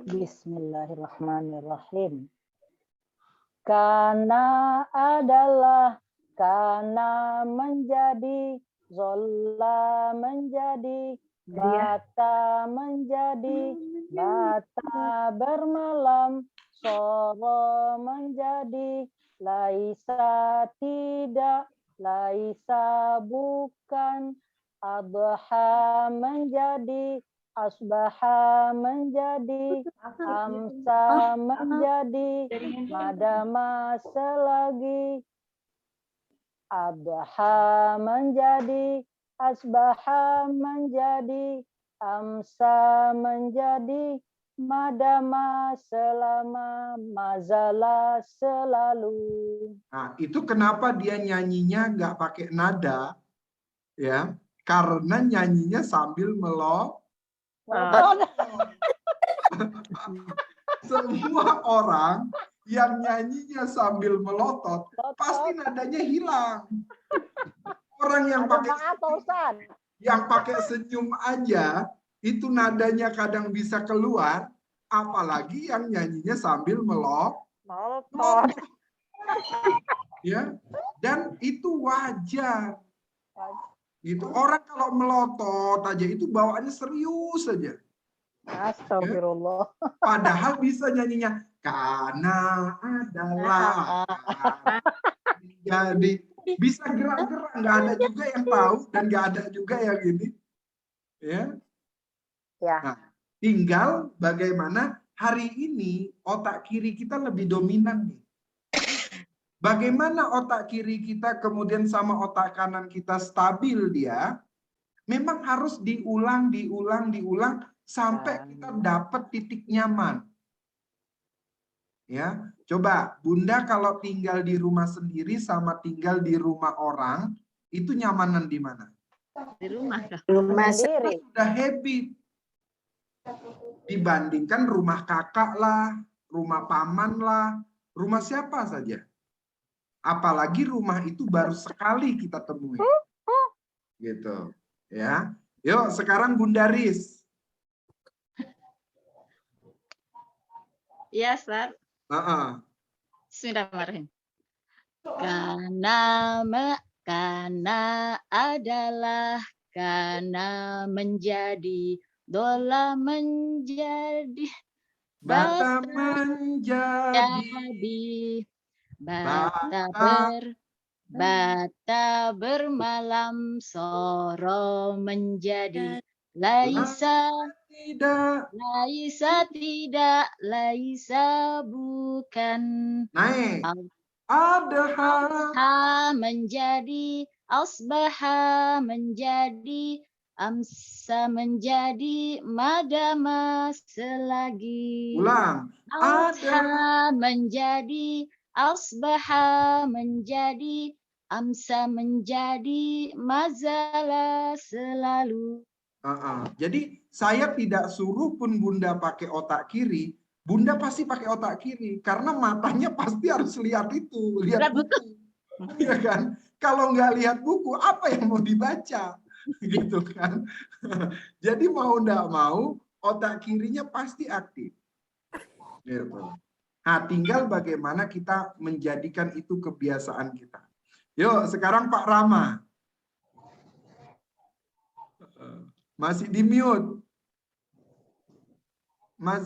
Bismillahirrahmanirrahim. Karena adalah, karena menjadi, zola menjadi, bata menjadi, bata bermalam, soro menjadi, laisa tidak, laisa bukan, adha menjadi, asbaha menjadi, amsa menjadi, madama selagi, adha menjadi, asbaha menjadi, amsa menjadi, madama selama, mazalah selalu. Nah, itu kenapa dia nyanyinya nggak pakai nada, Ya, karena nyanyinya sambil semua orang yang nyanyinya sambil melotot pasti nadanya hilang. Orang yang pakai senyum aja itu nadanya kadang bisa keluar, apalagi yang nyanyinya sambil melotot. Ya, dan itu wajar. Gitu. Orang kalau melotot aja itu bawaannya serius saja. Astagfirullah. Padahal bisa nyanyinya karena adalah jadi bisa gerak-gerak, nggak ada juga yang tahu dan nggak ada juga yang ini, ya. Nah, tinggal bagaimana hari ini otak kiri kita lebih dominan nih. Bagaimana otak kiri kita kemudian sama otak kanan kita stabil dia, memang harus diulang sampai kita dapat titik nyaman. Ya, coba Bunda kalau tinggal di rumah sendiri sama tinggal di rumah orang, itu nyamanan di mana? Di rumah. Rumah sendiri. Sudah habit. Dibandingkan rumah kakak lah, rumah paman lah, rumah siapa saja. Apalagi rumah itu baru sekali kita temui. Gitu. Ya. Yuk, sekarang Bunda Riz. Iya, Ustaz. Bismillahirrahmanirrahim. Karena adalah, karena menjadi, dola menjadi, bata menjadi, bata bermalam, soro menjadi, laisa tidak, bukan. Naik. Adha menjadi, asbaha menjadi, amsa menjadi, madama selagi. Ulang. Adha menjadi, asbaha menjadi, amsa menjadi, mazala selalu. Jadi saya tidak suruh pun Bunda pakai otak kiri, Bunda pasti pakai otak kiri karena matanya pasti harus lihat itu, lihat buku. Ya kan? Kalau nggak lihat buku, apa yang mau dibaca? Gitu kan? Jadi mau nggak mau, otak kirinya pasti aktif. Gitu. Nah, tinggal bagaimana kita menjadikan itu kebiasaan kita. Yuk, sekarang Pak Rama. Masih di mute.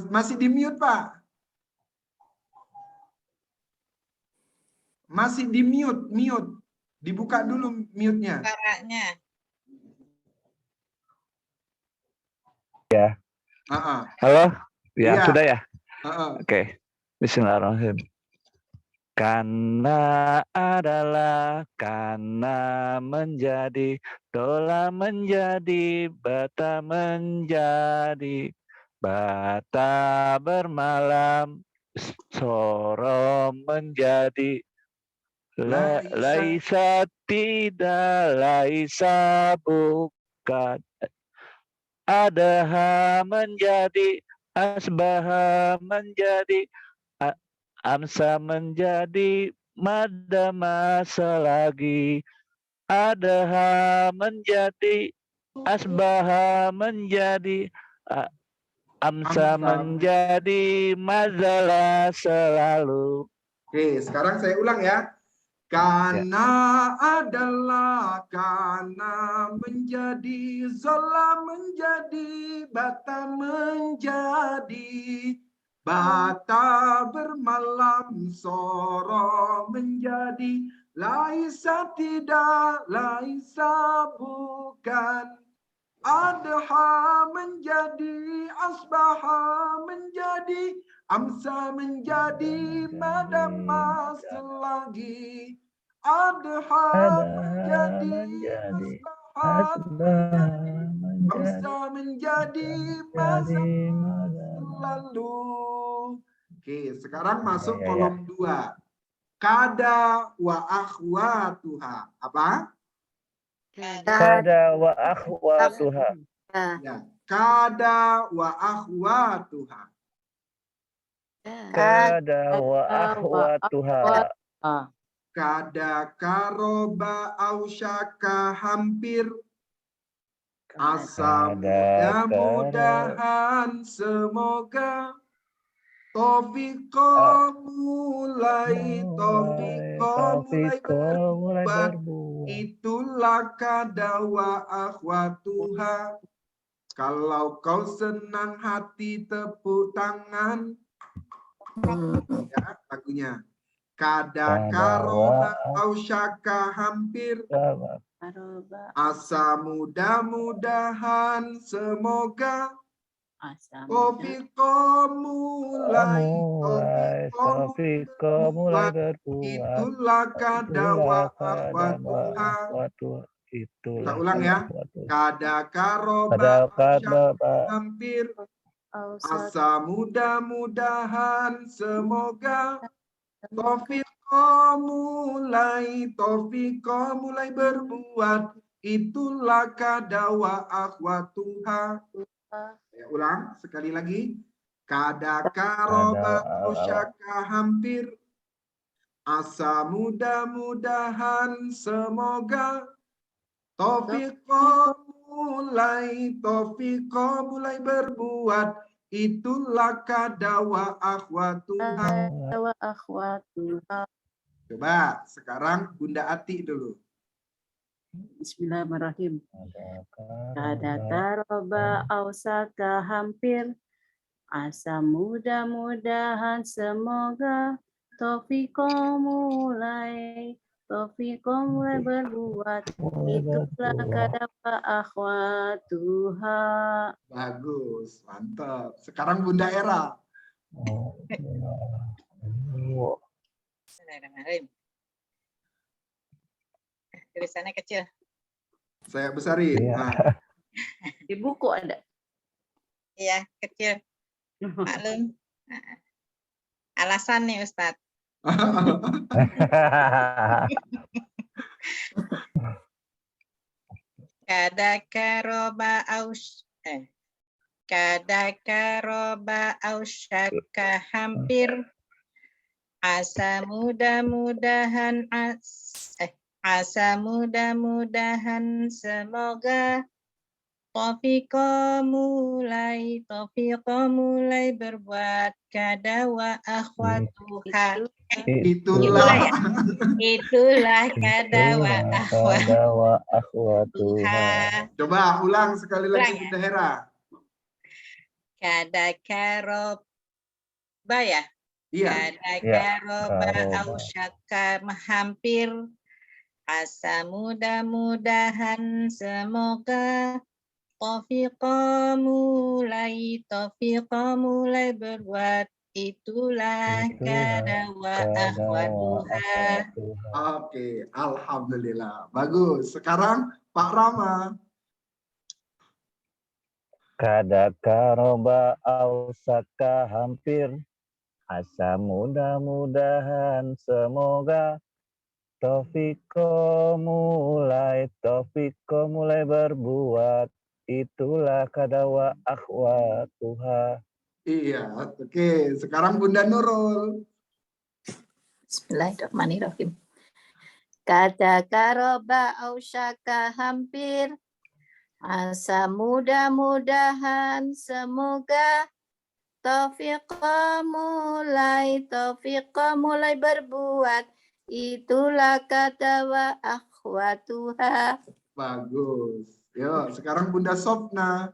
Masih di mute, Pak. Masih di mute, Dibuka dulu mute-nya. Suaranya. Ya. Halo? Ya, sudah ya? Oke. Bismillahirrahmanirrahim. Karena adalah, karena menjadi, dola menjadi, bata menjadi, bata bermalam, soro menjadi, laisa tidak, laisa bukan, adaha menjadi, asbaha menjadi, amsa menjadi, madama selagi, adaha menjadi, asbaha menjadi, amsa menjadi, mazalah selalu. Oke, sekarang saya ulang ya. Karena adalah, karena menjadi, zola menjadi, bata menjadi, bata bermalam, soro menjadi, laisa tidak, laisa bukan, adha menjadi, asbaha menjadi, amsa menjadi, madama selagi, adha menjadi, asbaha amsa menjadi, mazama selalu. Oke, sekarang masuk kolom 2. Kada wa akhwatuha. Apa? Kada wa akhwatuha. Ya, kada wa akhwatuha. Kada wa akhwatuha. Kada karoba ausyaka hampir. Asa mudah-mudahan semoga Taufiqo mulai berbuat. Itulah kada wa akhwatuha. Kalau kau senang hati tepuk tangan. Ya, lagunya. Kada karoba ausyaka hampir. Asa mudah-mudahan semoga Taufiqo mulai berbuat. Itulah kada wa akhwatuha. Kita ulang ya. Kada karoba ausyaka hampir. Asa mudah-mudahan semoga Taufiqo mulai berbuat. Itulah kada wa akhwatuha. Ya, ulang sekali lagi. Kada karoba ausyaka hampir. Asa mudah-mudahan semoga Taufiqo mulai berbuat. Itulah kada wa akhwatuha. Coba sekarang Bunda Ati dulu. Bismillahirrahmanirrahim. Kada karoba ausaka hampir. Asa mudah-mudahan semoga Taufiqo mulai berbuat. Itulah kada wa akhwatuha. Bagus, mantap. Sekarang Bunda Era. Bismillahirrahmanirrahim. Tulisannya kecil. Saya besarin. Nah. Di buku ada. Iya, kecil. Maklum. Alasan nih Ustadz. Kada karoba ausyaka hampir. Asa mudah-mudahan semoga Taufiqo mulai berbuat. Kada wa akhwatuha. Itulah kada wa akhwatuha. Coba ulang sekali lagi Bunda Hera. Kada karoba ya. Iya. Kada karoba ausyaka hampir. Asa mudah-mudahan semoga Taufiqo mulai berbuat. Itulah kada wa akhwatuha. Oke, alhamdulillah. Bagus. Sekarang Pak Rama. Kada karoba ausaka hampir. Asa mudah-mudahan semoga Taufiqo mulai berbuat. Itulah kada wa akhwatuha. Iya, oke. Sekarang Bunda Nurul. Bismillahirrahmanirrahim. Kada karoba ausyaka hampir. Asa mudah-mudahan semoga Taufiqo mulai berbuat. Itulah kata wa akhwatuha. Bagus. Yo, sekarang Bunda Sofna.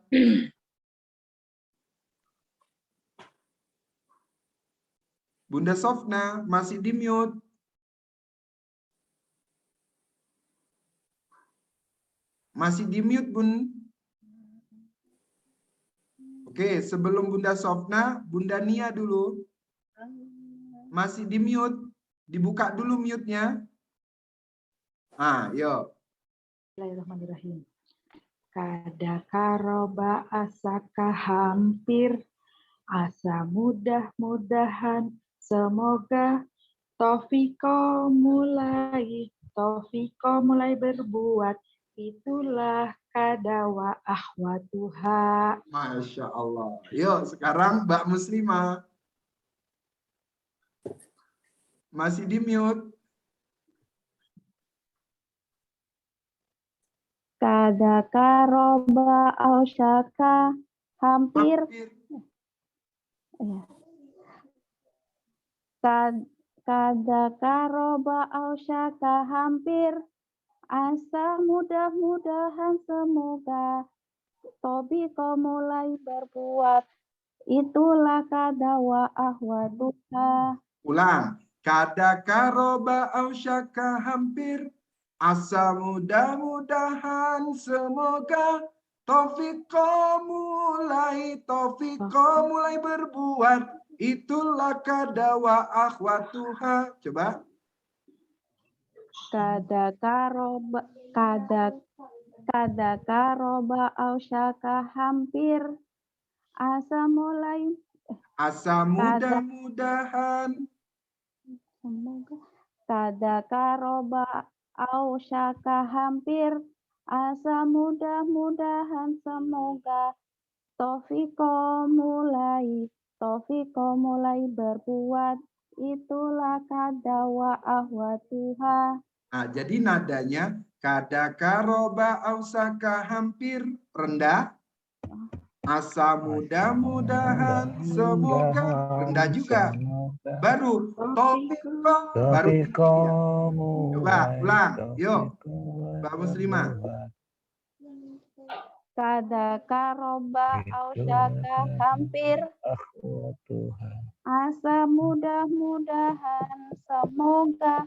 Bunda Sofna masih di mute. Masih di mute, Bun. Oke, sebelum Bunda Sofna, Bunda Nia dulu. Masih di mute. Dibuka dulu mute-nya. Ah, yuk. Bismillahirrahmanirrahim. Kada karoba asaka hampir. Asa mudah-mudahan semoga Taufiqo mulai berbuat. itulah kada wa akhwatuha. Masya Allah. Yuk, sekarang Mbak Muslimah. Masih di mute. Kada karoba ausyaka hampir. Ya. Kada karoba ausyaka hampir. Asa mudah-mudahan semoga Tobiko mulai berbuat. Itulah kada wa ahwaduha. Ulang. Kada karoba ausyaka hampir. Asa mudah-mudahan semoga Tofiko mulai berbuat. Itulah kada wa akhwatuha. Coba. Kada karoba ausyaka hampir. Asa mudah-mudahan. Semoga. Kada karoba ausyaka hampir. Asa mudah-mudahan semoga Tofiko mulai berbuat. Itulah kada wa ahwatuha. Nah, jadi nadanya kada karoba ausaka hampir rendah. Asa mudah-mudahan semoga rendah juga. Baru Tofiko baru ya. Coba ulang. Yuk. Mbak Muslimah. Kada karoba ausyaka hampir. Asa mudah-mudahan semoga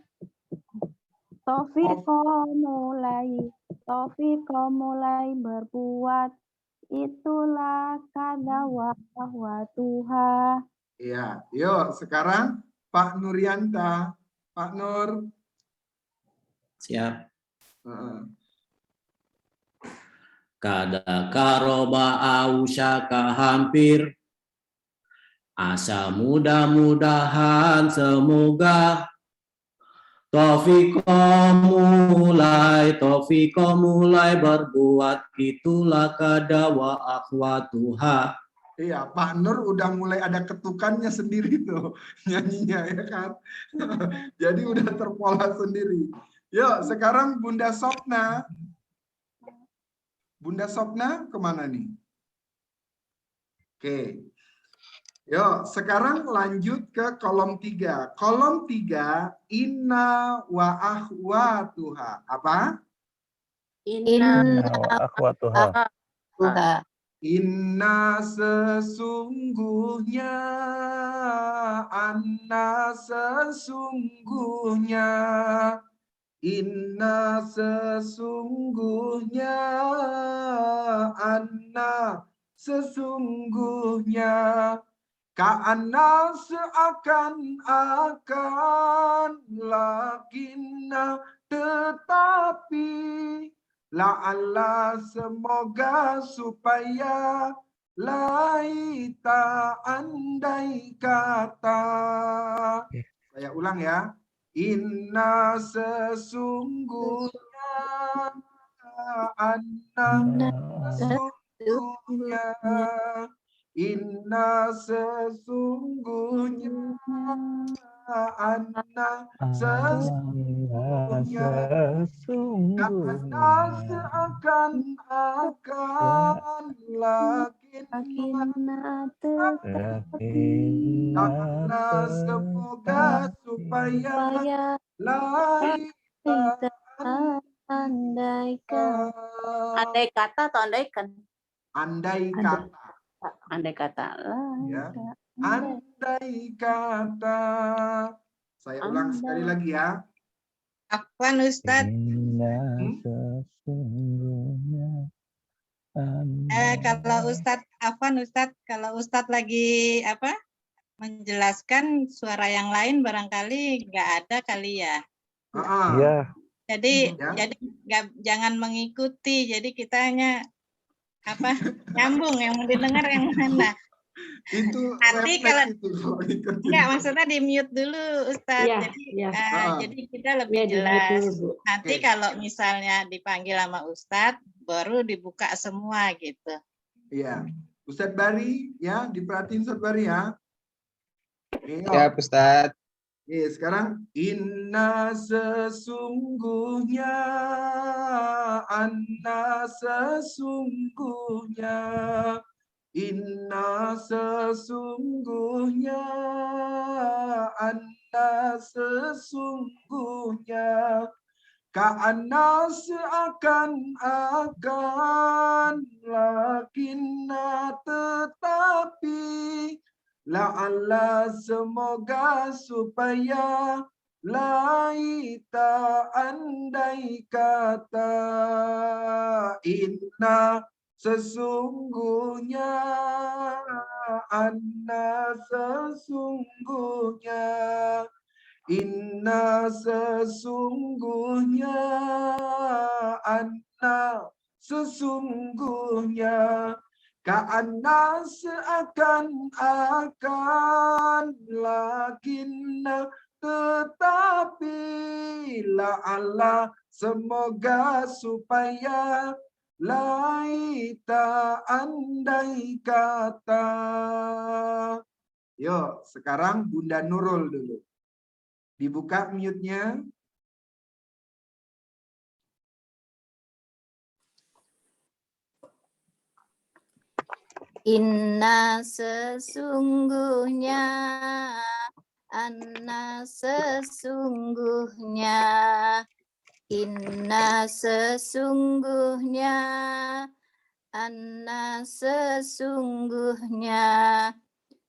Tofiko mulai berbuat. Itulah kada wa ahwatuha. Iya, yuk sekarang Pak Nurianta. Pak Nur. Siap. Kada karoba ausyaka hampir. Asa mudah-mudahan semoga Tofiko mulai berbuat. Itulah kada wa akhwatuha. Iya, Pak Nur udah mulai ada ketukannya sendiri tuh nyanyinya ya kan. Jadi udah terpola sendiri. Yuk, sekarang Bunda Sopna. Bunda Sopna kemana nih? Oke. Yuk, sekarang lanjut ke kolom 3. Kolom 3, inna wa akhwatuha. Apa? Inna wa akhwatuha. Inna sesungguhnya, anna sesungguhnya, inna sesungguhnya, anna sesungguhnya, ka'anna seakan-akan, lakinna tetapi, la'alla semoga supaya, laita andai kata. Saya ulang ya. Inna sesungguhnya, anna sesungguhnya, inna sesungguhnya, anna sesungguhnya, karena seakan-akan, lakinna karena semoga supaya, laita andai kata atau andaikan? Andai kata. Andai kata. Ya. Andai kata. Saya ulang sekali lagi ya. Afwan Ustadz. Kalau Ustadz, kalau Ustadz lagi menjelaskan suara yang lain barangkali nggak ada kali ya. Iya. Jadi jangan mengikuti. Jadi kita hanya nyambung yang didengar yang mana. Itu Nanti refleks kalau itu kalau ikutin. enggak, maksudnya di mute dulu Ustadz. Iya, Jadi iya. jadi kita lebih Iya, di-mute jelas. dulu, Bu. Nanti Oke. kalau misalnya dipanggil sama Ustadz, baru dibuka semua gitu. Iya. Ustadz Bari, ya, diperhatiin Ustadz Bari ya. Ya, Ustadz. Oke, sekarang inna sesungguhnya, anna sesungguhnya, inna sesungguhnya, anna sesungguhnya, ka'anna seakan-akan, lakinna tetapi, la'alla semoga supaya, laita andai kata, inna sesungguhnya, anna sesungguhnya, inna sesungguhnya, anna sesungguhnya, ka'anna seakan-akan, lakinna tetapi, la'alla semoga supaya, laita andai kata. Yuk, sekarang Bunda Nurul dulu. Dibuka mute-nya. Inna sesungguhnya, anna sesungguhnya, inna sesungguhnya, anna sesungguhnya,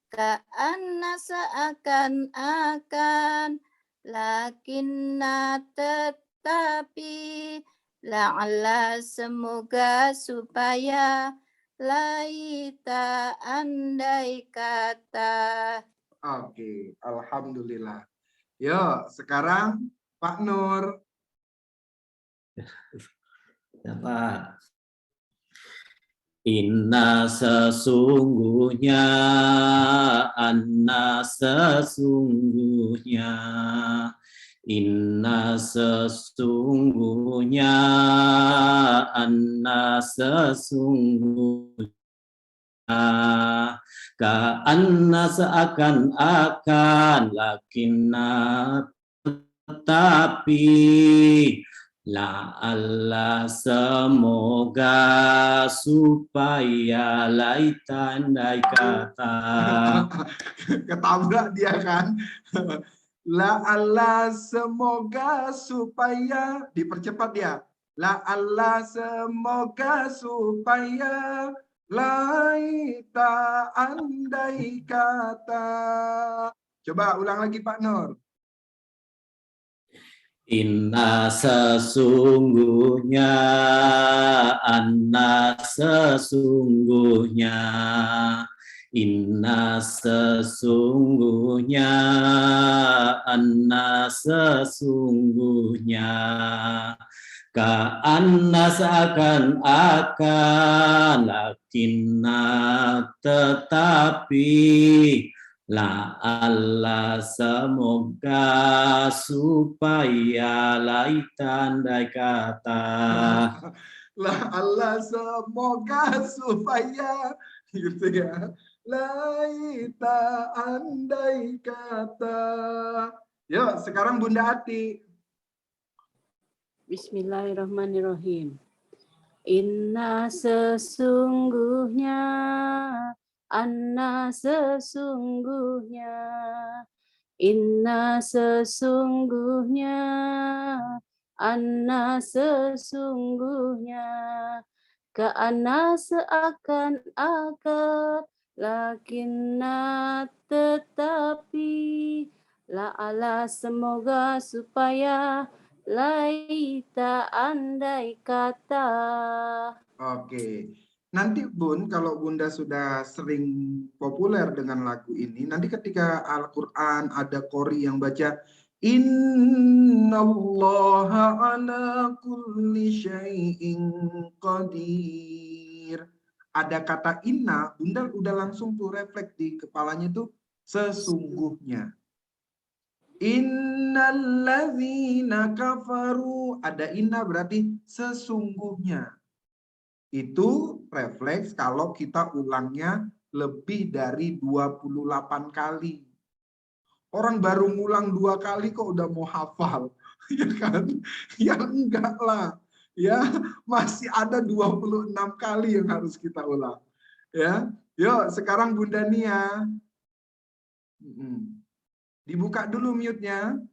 ka'anna seakan-akan, lakinna tetapi, la'alla semoga supaya, laita andai kata. Oke, alhamdulillah. Yuk, sekarang Pak Nur. Dapat. Inna sesungguhnya, anna sesungguhnya, inna sesungguhnya, anna sesungguhnya, ka'anna seakan-akan, lakinna tetapi, la'alla semoga supaya, laita andai kata. Ketabrak dia kan. La'alla semoga supaya, dipercepat dia. La'alla semoga supaya, laita andai kata. Coba ulang lagi Pak Nur. Inna sesungguhnya, anna sesungguhnya, inna sesungguhnya, anna sesungguhnya, ka'anna seakan-akan, lakinna tetapi, la'alla semoga supaya, laita andai kata. La'alla semoga supaya, gitu ya. Laita andai kata. Yuk, sekarang Bunda Ati. Bismillahirrahmanirrahim. Inna sesungguhnya, anna sesungguhnya, inna sesungguhnya, anna sesungguhnya, ka'anna seakan-akan, lakinna tetapi, la'ala semoga supaya, laita andai kata. Oke. Nanti Bun, kalau Bunda sudah sering populer dengan lagu ini, nanti ketika Al-Quran ada qori yang baca Innallaha ala kulli syai'in qadir. ada kata inna, Bunda udah langsung tuh refleks di kepalanya tuh sesungguhnya. Innalladzina kafaru, ada inna berarti sesungguhnya. Itu refleks kalau kita ulangnya lebih dari 28 kali. Orang baru ngulang 2 kali kok udah mau hafal, ya kan? Ya enggak lah, ya masih ada 26 kali yang harus kita ulang. Ya, yuk sekarang Bunda Nia, dibuka dulu mute-nya.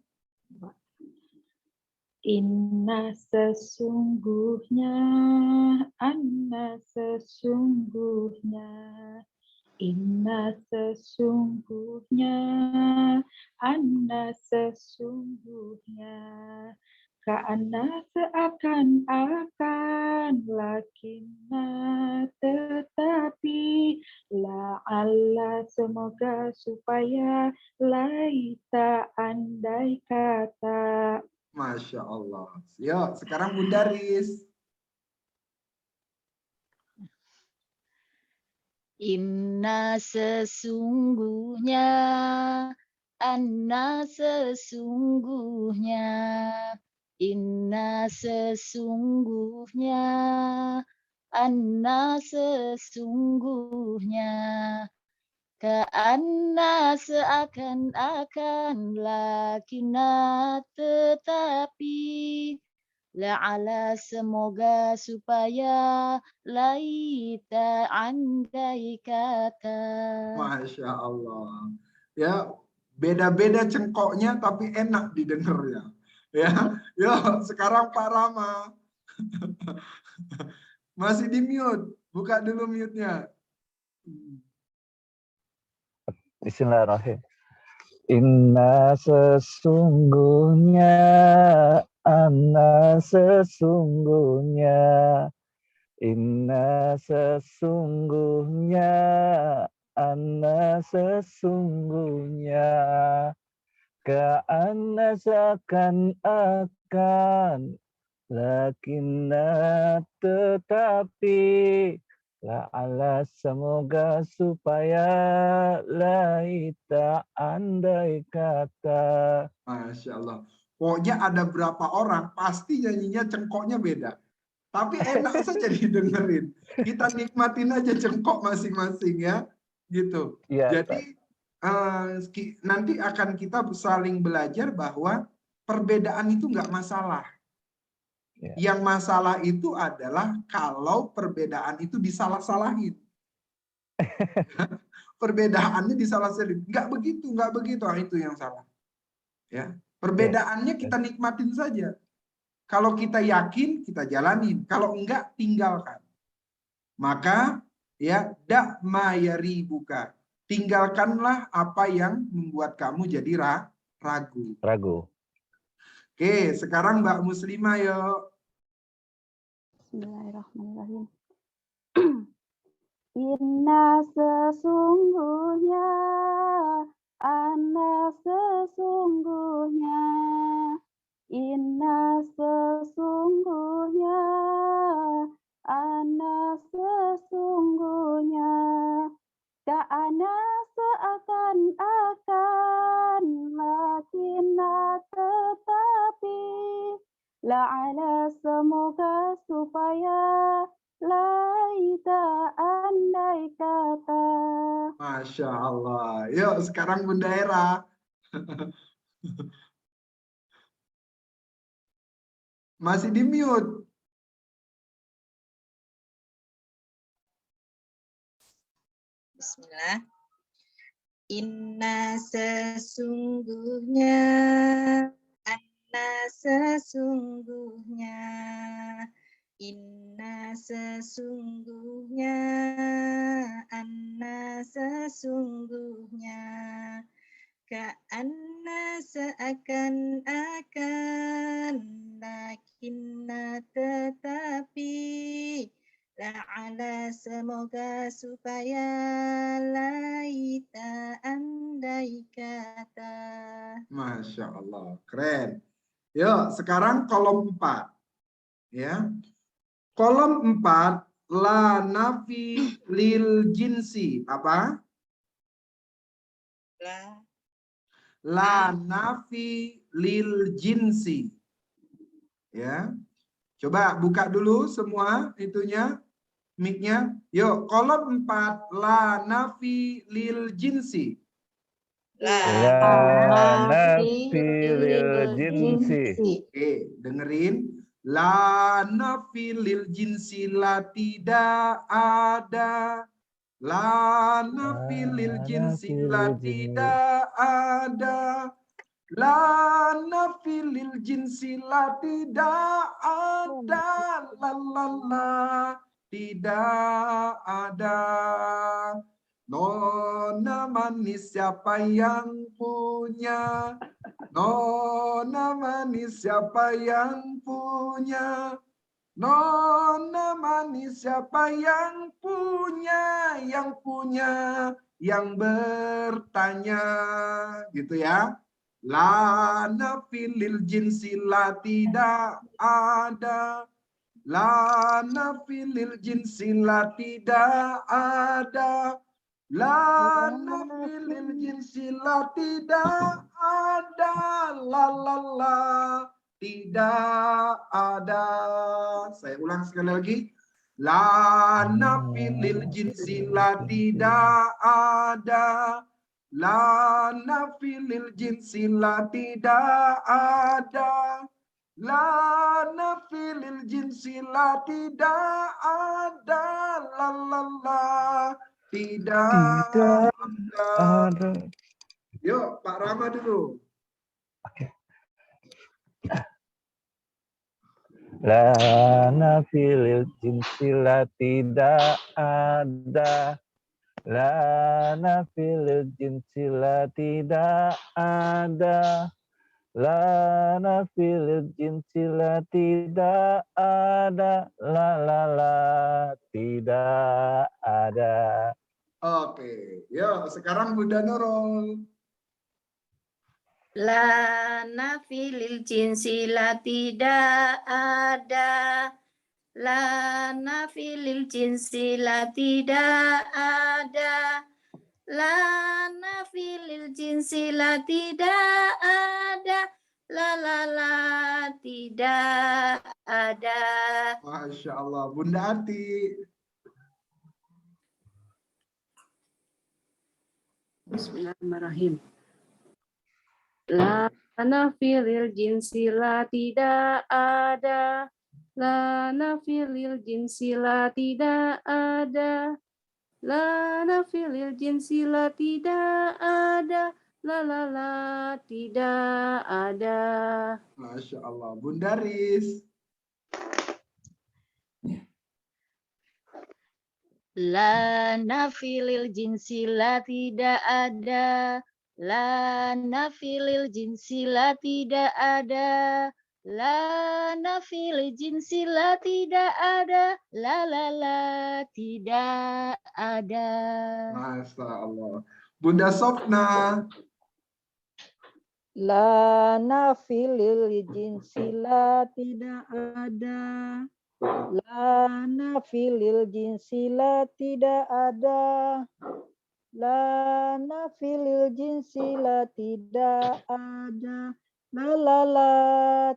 Inna sesungguhnya, anna sesungguhnya, inna sesungguhnya, anna sesungguhnya, ka'anna seakan-akan, lakinna tetapi, la'alla semoga supaya, laita andai kata. Masya Allah. Yuk, sekarang Bunda Riz. Inna sesungguhnya, anna sesungguhnya, inna sesungguhnya, anna sesungguhnya, ka'anna seakan-akan, lakinna tetapi, la'ala semoga supaya, laita andai kata. Masya Allah. Ya, beda-beda cengkoknya tapi enak didengarnya. Ya, yuk sekarang Pak Rama. Masih di mute, buka dulu mute-nya. Bismillahirrahmanirrahim. Inna sesungguhnya, anna sesungguhnya, inna sesungguhnya, anna sesungguhnya, ka'anna seakan-akan, lakinna tetapi, la'ala semoga supaya, laita andai kata. Masya Allah. Pokoknya ada berapa orang pasti nyanyinya cengkoknya beda. Tapi enak saja didengerin. Kita nikmatin aja cengkok masing-masing ya. Gitu. Ya, jadi nanti akan kita saling belajar bahwa perbedaan itu nggak masalah. ya. Yang masalah itu adalah kalau perbedaan itu disalah-salahin. Perbedaannya disalah-salahin. Nggak begitu. Itu yang salah. Ya. Perbedaannya kita nikmatin saja. Kalau kita yakin, kita jalanin. Kalau enggak, tinggalkan. Maka, ya, dak mayari buka. Tinggalkanlah apa yang membuat kamu jadi ragu. Oke, sekarang Mbak Muslimah yuk. Bismillahirrahmanirrahim. Inna sesungguhnya, anna sesungguhnya, inna sesungguhnya, anna sesungguhnya, ka'ana seakan-akan, lakinna tetapi, la'ala semoga supaya, laita andai kata. Masya Allah. Yuk sekarang Bunda Era. Masih di mute. Bismillah. Inna sesungguhnya, anna sesungguhnya, inna sesungguhnya, anna sesungguhnya, ka'anna seakan-akan, lakinna tetapi, la'ala semoga supaya, laita andai kata. Masya Allah, keren. Yuk, sekarang kolom 4. Ya. Kolom 4, La nafi lil jinsi. Apa? La nafi lil jinsi. Ya. Coba buka dulu semua itunya, mic-nya. Yuk, kolom 4. La nafi lil jinsi. La nafi lil jinsi. Oke, dengerin. La nafi lil jinsi, la tidak ada. La nafi lil jinsi, la tidak ada. La nafi lil jinsi, la tidak ada. La la la, tidak ada. Nona manis siapa yang punya? Nona manis siapa yang punya? Nona manis siapa yang punya? Yang punya, yang bertanya, gitu ya. La nafilil jinsi, la tidak ada. La nafilil jinsi, la tidak ada. La nafilil jinsi, la tidak ada. La la la, tidak ada. Saya ulang sekali lagi. La nafilil jinsi, la tidak ada. La nafilil jinsi, la tidak ada. La nafilil jinsi, la tidak ada. La la la, tidak ada. Yuk, Pak Rama dulu. La nafilil jinsi, la tidak ada. La nafilil jinsi, la tidak ada. La nafilil jinsi, la tidak ada. La la la, tidak ada. Oke, yuk sekarang Bunda Nurul. La nafilil jinsi, la tidak ada. La nafilil jinsi, la tidak ada. La nafilil jinsi, la tidak ada. La la la, tidak ada. Masya Allah, Bunda Ati. Bismillahirrahmanirrahim. La nafilil jinsi, la tidak ada. La nafilil jinsi, la tidak ada. La nafilil jinsi, la tidak ada. La la la, tidak ada. Masya Allah, Bunda Riz. La nafilil jinsi, la tidak ada. La nafilil jinsi, la tidak ada. La nafilil jinsi, la tidak ada. La la la, tidak ada. Masya Allah. Bunda Sofna. La nafilil jinsi, la tidak ada. La nafilil jinsi, la tidak ada. La nafilil jinsi, la tidak ada. La la la,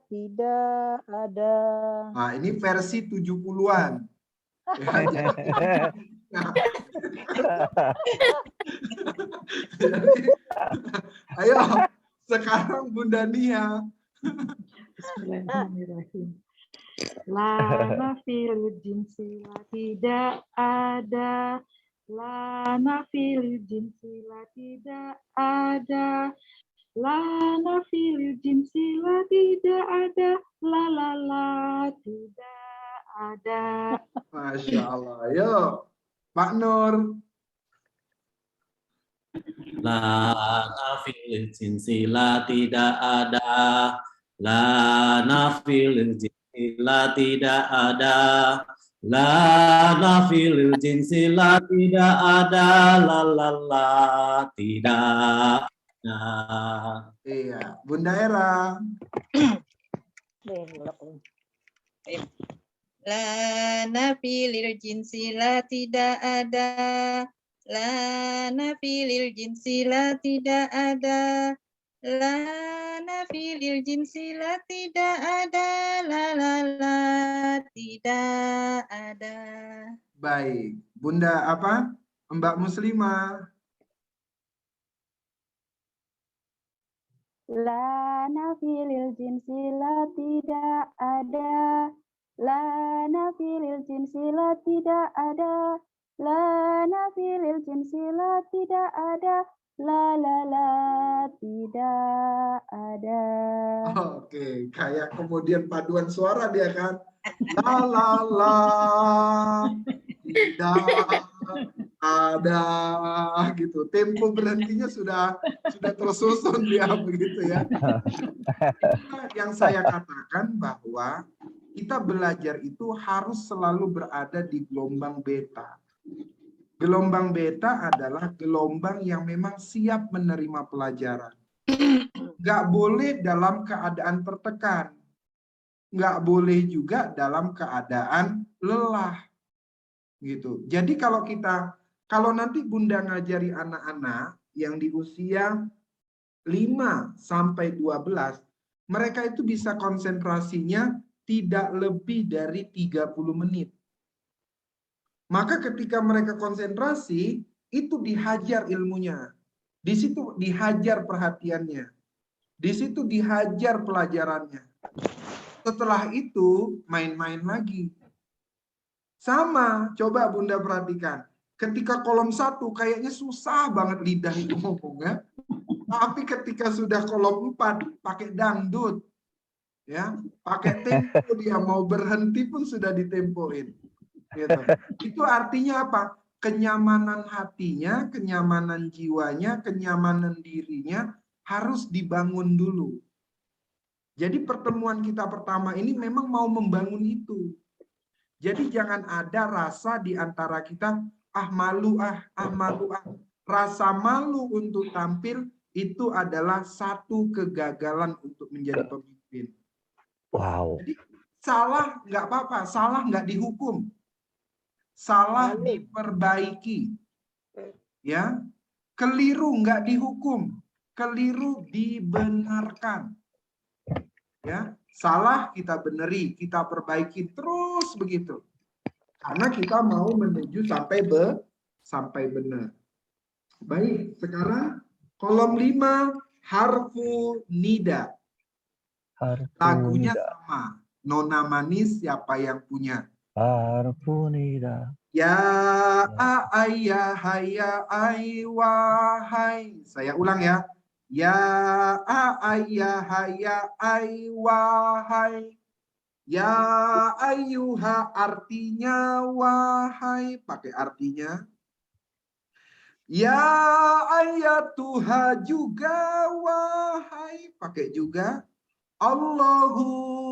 tidak ada. Nah, ini versi 70-an. Ayo, sekarang Bunda Nia. Bismillahirrahmanirrahim. La nafilil jinsi, la tidak ada. La nafilil jinsi, la tidak ada. La nafilil jinsi, la tidak ada. La la la, tidak ada. Masya Allah. Yuk, Pak Nur. La nafilil jinsi, la tidak ada. La nafilil jinsi, la tidak ada. La nafilil jinsi, la tidak ada. La la la, tidak ada. Iya, Bunda Era. La nafi lil jinsi la tidak ada. La nafi lil jinsi la tidak ada. La nafi lil jinsi la tidak ada. La tidak ada. Baik, Bunda apa? Mbak Muslimah. La nafilil jinsi la tidak ada. La nafilil jinsi la tidak ada. La nafilil jinsi la tidak ada. La tidak ada. Oke, kayak kemudian paduan suara dia kan. La tidak ada gitu. Tempo berhentinya sudah tersusun dia begitu ya. Yang saya katakan bahwa kita belajar itu harus selalu berada di gelombang beta. Gelombang beta adalah gelombang yang memang siap menerima pelajaran. Nggak boleh dalam keadaan tertekan. Nggak boleh juga dalam keadaan lelah. Gitu. Jadi kalau nanti Bunda ngajari anak-anak yang di usia 5 sampai 12, mereka itu bisa konsentrasinya tidak lebih dari 30 menit. Maka ketika mereka konsentrasi, itu dihajar ilmunya. Di situ dihajar perhatiannya. Di situ dihajar pelajarannya. Setelah itu, main-main lagi. Sama, coba Bunda perhatikan. Ketika kolom 1, kayaknya susah banget lidah itu ngomongnya. Tapi ketika sudah kolom 4, pakai dangdut. Ya, pakai tempo dia mau berhenti pun sudah ditempoin. Gitu. Itu artinya apa? Kenyamanan hatinya, kenyamanan jiwanya, kenyamanan dirinya harus dibangun dulu. Jadi pertemuan kita pertama ini memang mau membangun itu. Jadi jangan ada rasa di antara kita, malu. Rasa malu untuk tampil itu adalah satu kegagalan untuk menjadi pemimpin. Wow. Jadi salah nggak apa-apa, salah nggak dihukum. Salah diperbaiki, ya, keliru nggak dihukum, keliru dibenarkan, ya, salah kita beneri, kita perbaiki terus begitu, karena kita mau menuju sampai benar. Baik, sekarang kolom 5 harfu nida. Lagunya sama, Nona Manis siapa yang punya? Harfu nida. Ya ayah ya ay wahai. Saya ulang ya. Ya ayah ya ay wahai. Ya ayyuha artinya wahai, pakai artinya. Ya ayatuha juga wahai, pakai juga. Allahumma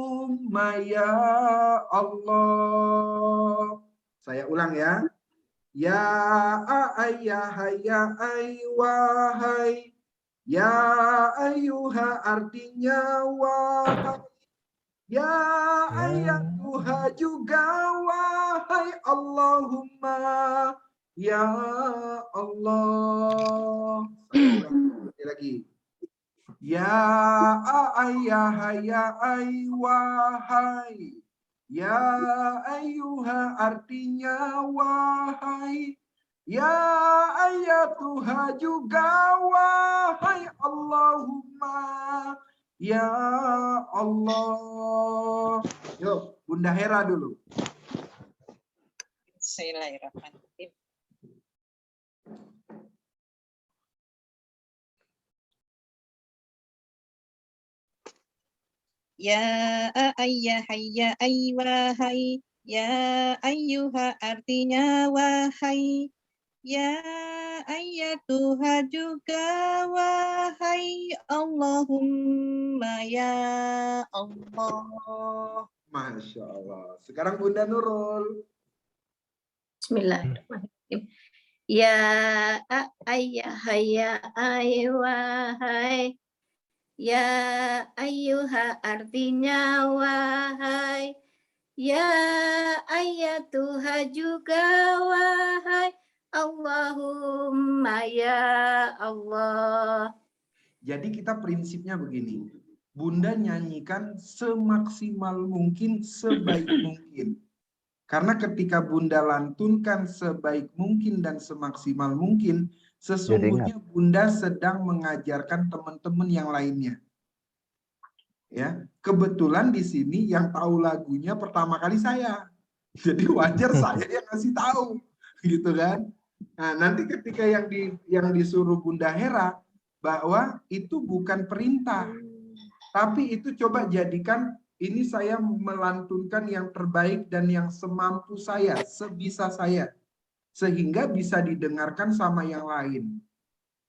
ya Allah. Saya ulang ya. Ya ayah ya ay wahai. Ya ayyuha artinya wahai. Ya ayatuha juga wahai. Allahumma ya Allah. Saya ulang lagi. Ya ayah ya ay wahai. Ya ayyuha artinya wahai. Ya ayatuha juga wahai. Allahumma ya Allah. Yuk, Bunda Hera dulu. Bismillahirrahmanirrahim. Ya ayah ya ay wahai. Ya ayyuha artinya wahai. Ya ayatuha juga wahai. Allahumma ya Allah. Masya Allah. Sekarang Bunda Nurul. Bismillahirrahmanirrahim. Ya ayah ya ay wahai. Ya ayyuha artinya wahai. Ya ayyatuha juga wahai Allahumma ya Allah. Jadi kita prinsipnya begini, Bunda nyanyikan semaksimal mungkin, sebaik mungkin. Karena ketika Bunda lantunkan sebaik mungkin dan semaksimal mungkin, sesungguhnya Bunda sedang mengajarkan teman-teman yang lainnya. Ya, kebetulan di sini yang tahu lagunya pertama kali saya. Jadi wajar saya yang ngasih tahu, gitu kan. Nah, nanti ketika yang disuruh Bunda Hera bahwa itu bukan perintah, tapi itu coba jadikan ini saya melantunkan yang terbaik dan yang semampu saya, sebisa saya, sehingga bisa didengarkan sama yang lain.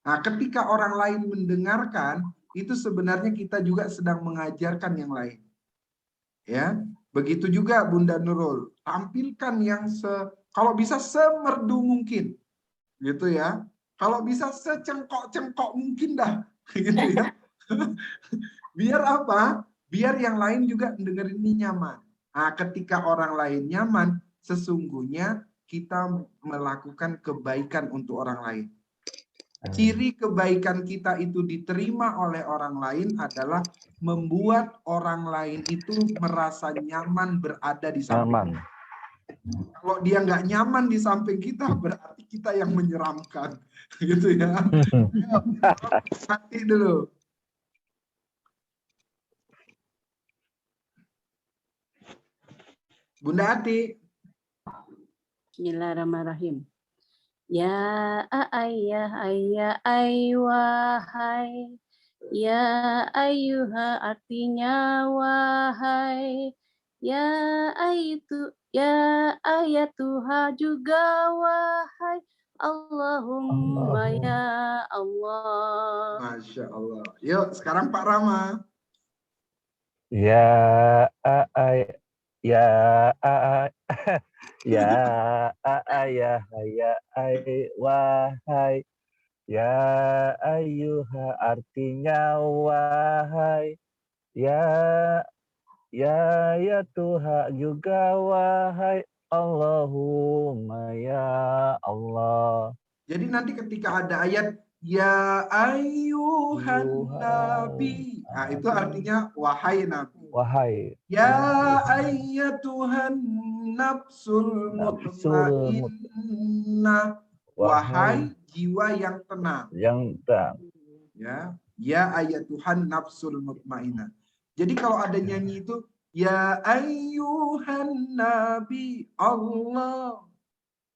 Nah, ketika orang lain mendengarkan, itu sebenarnya kita juga sedang mengajarkan yang lain. Ya, begitu juga Bunda Nurul, tampilkan yang kalau bisa semerdu mungkin, gitu ya. Kalau bisa secengkok-cengkok mungkin dah, gitu ya. Biar apa? Biar yang lain juga mendengar ini nyaman. Nah, ketika orang lain nyaman, sesungguhnya kita melakukan kebaikan untuk orang lain. Ciri kebaikan kita itu diterima oleh orang lain adalah membuat orang lain itu merasa nyaman berada di samping. Kalau dia nggak nyaman di samping kita, berarti kita yang menyeramkan, gitu ya. Hati dulu. Bunda Ati. Bismillahirrahmanirrahim. Ya ayah wahai, ya ayyuha artinya wahai, ya ayatuha juga wahai Allahumma ya Allah. Masya Allah. Yuk sekarang Pak Rama. Ya ayah wahai, ya ayyuha artinya wahai, ya Tuhan juga wahai Allahumma ya Allah. Jadi nanti ketika ada ayat ya ayyuhan nabi, nah itu artinya wahai nabi. Wahai. Ya ayyatuhan nafsul mutmainnah, wahai jiwa yang tenang. Yang tenang. Ya ayyatuhan nafsul mutmainnah. Jadi kalau ada nyanyi itu ya ayyuhan nabi Allah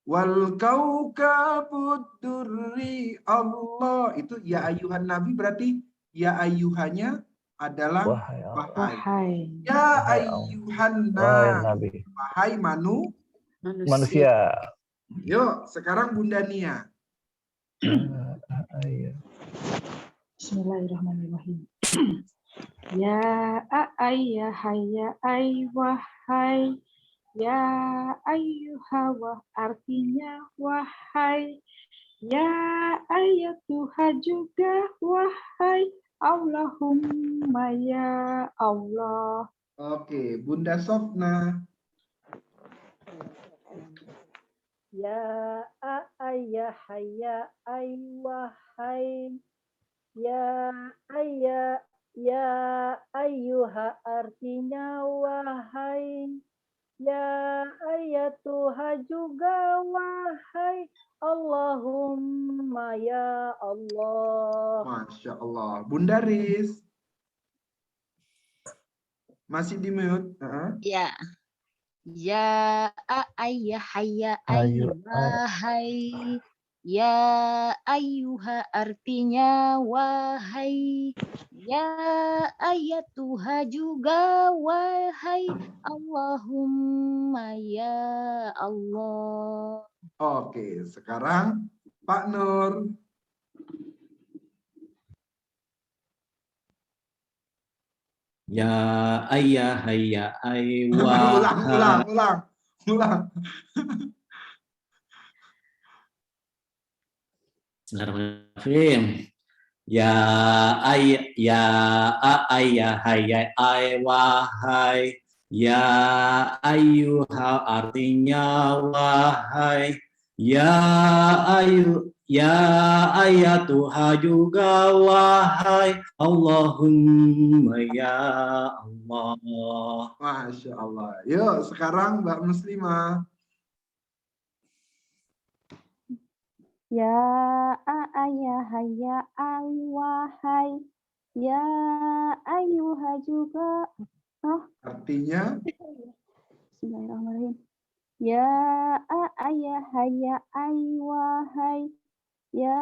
wal kaukabud durri Allah, itu ya ayyuhan nabi berarti ya ayyuhannya adalah wahai. Ya ayyuhan nabi, wahai manusia. Yuk sekarang Bunda Nia. Bismillahirrahmanirrahim. Ya ayah wahai, ya ayyuha artinya wahai, ya ayatuha juga wahai Allahumma ya Allah. Oke, Bunda Sofna. Ya ayah wahai, ya ayyuha artinya wahai, ya ayatuha juga wahai Allahumma ya Allah. Masya Allah. Bunda Riz. Masih di mute? Ya. Ya ayah wahai, ya ayyuha artinya wahai, ya ayatuha juga wahai Allahumma ya Allah. Oke, sekarang Pak Nur. Ya ayah ulang. Bismillahirrahmanirrahim. Ya ayah wahai, Ya ayyuha artinya wahai. Ya ayatuha juga wahai. Allahumma ya Allah. Masya Allah. Yuk sekarang Mbak Muslimah. Ya ayah ya wahai. Ya ayyuha juga. Artinya? Bismillahirrahmanirrahim. Ya ayah ya wahai. Ya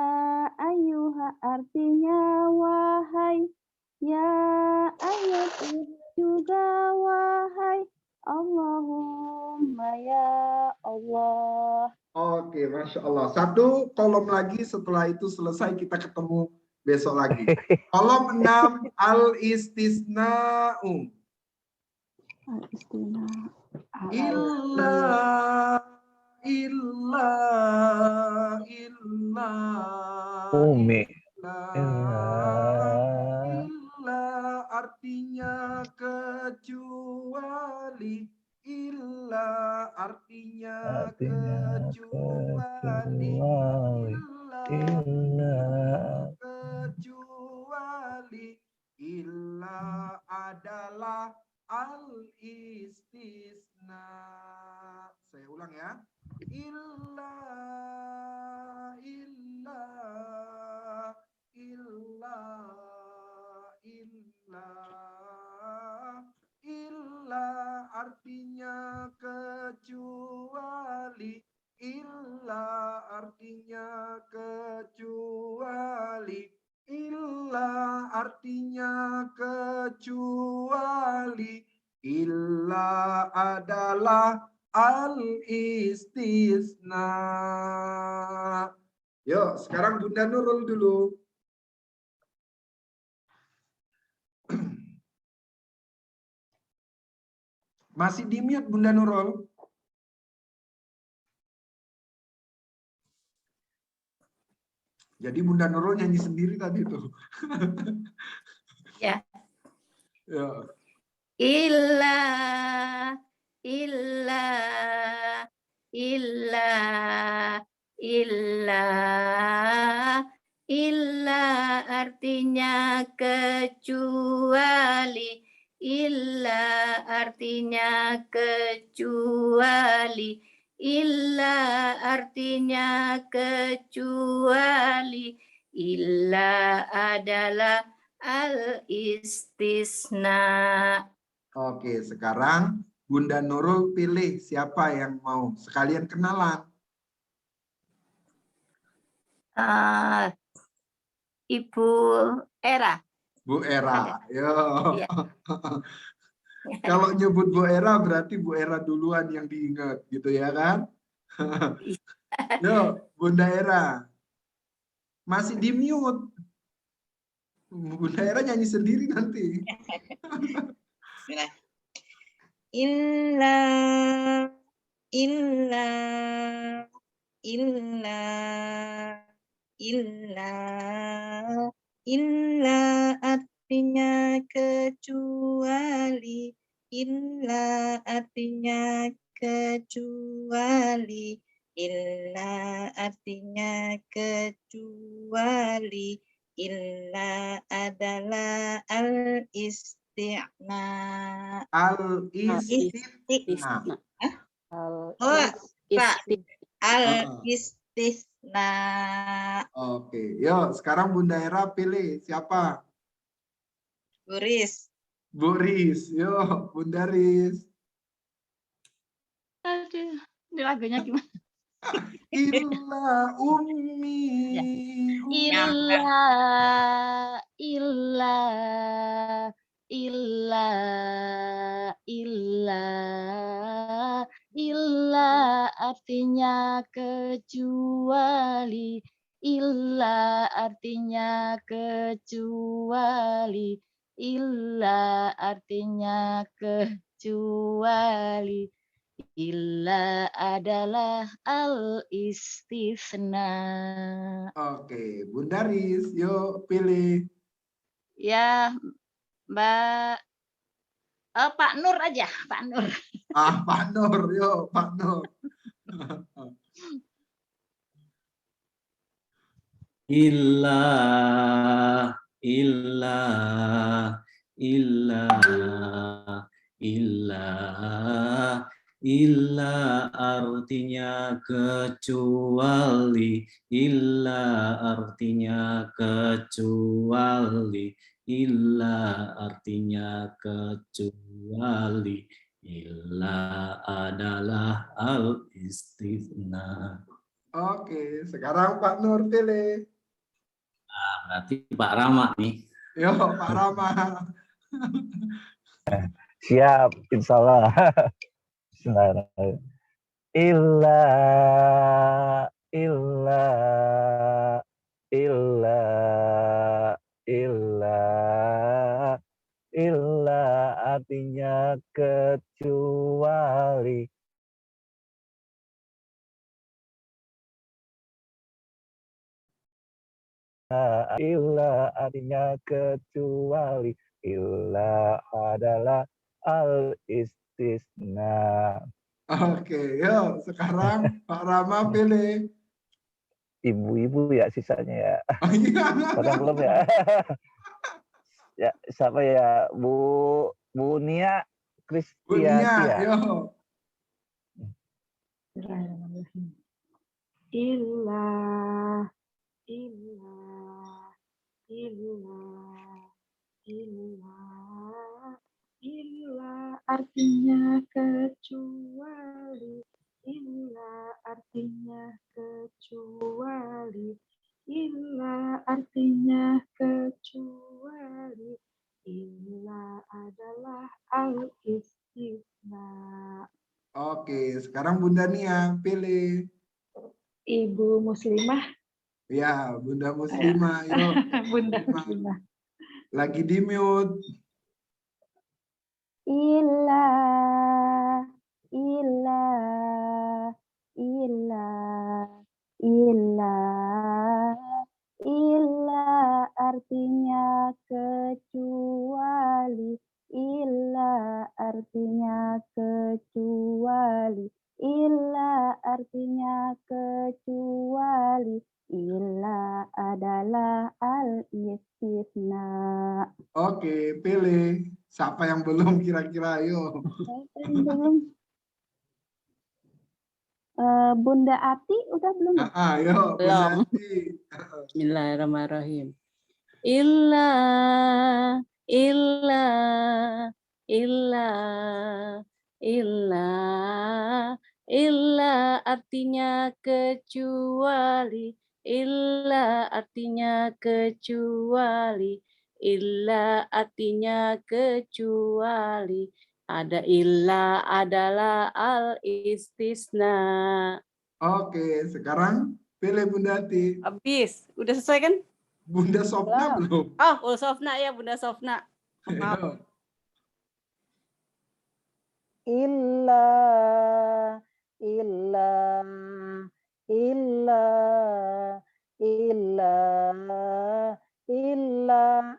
ayyuha artinya wahai. Ya ayatuha juga wahai. Allahumma ya Allah. Oke, Masya Allah. Satu kolom lagi, setelah itu selesai kita ketemu besok lagi. Kolom 6, al-istisna'u. Al-istisna'u. Illa Umi. Illa artinya kecuali. Illa artinya kecuali. Kecuali. Illa adalah al-istisna. Saya ulang ya. Illa artinya kecuali. Illa artinya kecuali. Illa artinya kecuali. Illa adalah al-istisna. Yuk, sekarang Bunda Nurul dulu. Masih di-mute Bunda Nurul. Jadi Bunda Nurul nyanyi sendiri tadi tuh. Ya. Ya. Illa artinya kecuali. Illa artinya kecuali. Illa artinya kecuali. Illa adalah al-istisna. Oke, sekarang Bunda Nurul pilih siapa yang mau. Sekalian kenalan. Ibu Era. Bu Era. Yo. Ya. Kalau nyebut Bu Era berarti Bu Era duluan yang diingat gitu ya kan? Yo, Bunda Era. Masih di mute. Bunda Era nyanyi sendiri nanti. Illa artinya kecuali. Illa artinya kecuali. Illa artinya kecuali. Illa adalah al-isti'na. Al-istisna. Al-istisna. Oke, yuk sekarang Bunda Era pilih siapa? Buris. Buris, yuk Bunda Riz. Aduh, ini lagunya gimana? Illa ummi. Illa artinya kecuali. Illa artinya kecuali. Illa artinya kecuali. Illa adalah al-istisna. Oke, Bunda Riz, yuk pilih. Ya, Mbak Pak Nur aja, Pak Nur. Pak Nur, yuk Pak Nur. Illa artinya kecuali, illa artinya kecuali, illa artinya kecuali, illa adalah al-istitsna. Oke, sekarang Pak Nur pilih. Berarti Pak Rama nih. Yo, Pak Rama. Siap, insya Allah. Bismillahirrahmanirrahim. Illa artinya kecuali. Illa artinya kecuali, illa adalah al-istisna. Oke, yuk sekarang Pak Rama pilih. Ibu-ibu ya sisanya ya. Oh, iya. Padahal belum ya. Ya, siapa ya? Bu Nia Kristianti ya. Yuk. Illa artinya kecuali, illa artinya kecuali, illa artinya kecuali, illa adalah al-istisna. Oke, sekarang Bunda Nia pilih. Ibu Muslimah. Ya, Bunda Muslimah. Yuk. Bunda Muslimah. Lagi di mute. Illa artinya kecuali, illa artinya kecuali, illa artinya kecuali, illa adalah al-istisna. Oke, pilih. Siapa yang belum kira-kira? Ayo. Belum. Bunda Ati udah belum? Ayo, Bunda Ati. Bismillahirrahmanirrahim. Illa artinya kecuali, illa artinya kecuali, illa artinya kecuali, ada illa adalah al-istisna. Oke, sekarang pilih Bunda Ati. Habis, udah selesai kan? Bunda Sofna belum? Oh, Sofna ya, Bunda Sofna. Maaf. Illa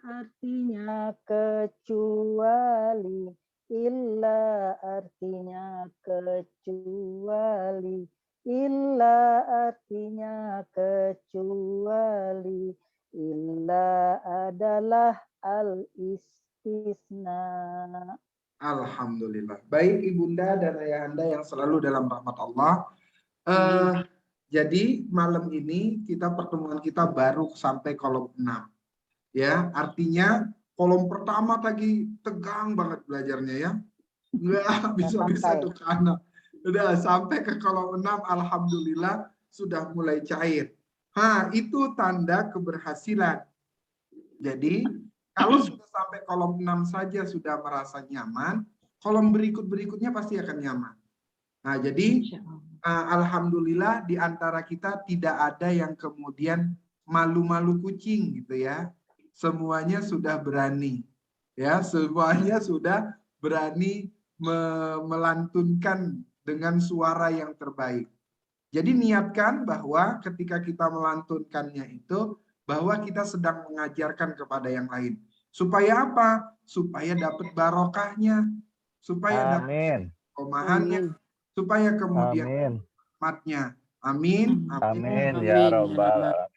artinya kecuali, illa artinya kecuali, illa artinya kecuali, illa adalah al-istisna. Alhamdulillah. Baik Ibunda dan Ayahanda yang selalu dalam rahmat Allah. Jadi malam ini pertemuan kita baru sampai kolom 6. Ya, artinya kolom pertama tadi tegang banget belajarnya ya. Nggak bisa-bisa tuh karena udah sampai ke kolom 6, alhamdulillah sudah mulai cair. Itu tanda keberhasilan. Jadi kalau sudah sampai kolom 6 saja sudah merasa nyaman, kolom berikutnya pasti akan nyaman. Nah, jadi alhamdulillah di antara kita tidak ada yang kemudian malu-malu kucing gitu ya. Semuanya sudah berani. Ya, semuanya sudah berani melantunkan dengan suara yang terbaik. Jadi niatkan bahwa ketika kita melantunkannya itu bahwa kita sedang mengajarkan kepada yang lain. Supaya apa? Supaya dapat barokahnya. supaya dapat Amin. komahannya, supaya kemudian Amin. matnya. Amin. Amin ya Rabbal alamin.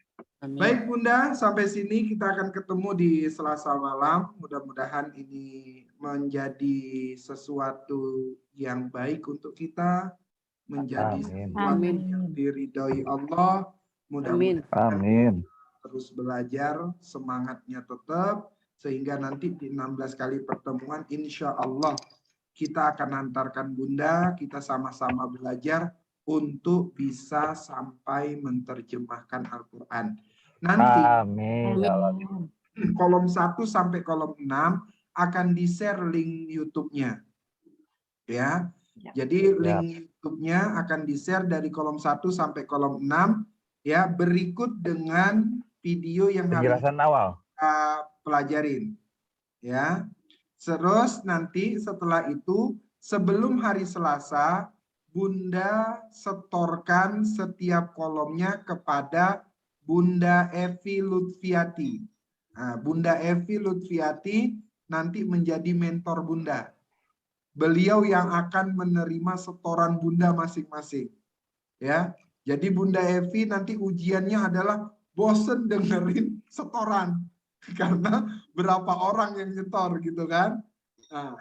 Baik Bunda, sampai sini kita akan ketemu di Selasa malam. Mudah-mudahan ini menjadi sesuatu yang baik untuk kita, menjadi sesuatu yang diridhoi Allah. Mudah-mudahan terus belajar, semangatnya tetap, sehingga nanti di 16 kali pertemuan insya Allah kita akan antarkan Bunda, kita sama-sama belajar untuk bisa sampai menerjemahkan Al-Quran. Nanti kolom 1 sampai kolom 6 akan di-share link YouTube-nya. Ya. Jadi link YouTube-nya akan di-share dari kolom 1 sampai kolom 6 ya, berikut dengan video yang penjelasan awal kita pelajarin. Ya. Terus nanti setelah itu sebelum hari Selasa Bunda setorkan setiap kolomnya kepada Bunda Evi Lutfiati. Nah, Bunda Evi Lutfiati nanti menjadi mentor Bunda. Beliau yang akan menerima setoran Bunda masing-masing. Ya, jadi Bunda Evi nanti ujiannya adalah bosen dengerin setoran karena berapa orang yang nyetor gitu kan. Nah,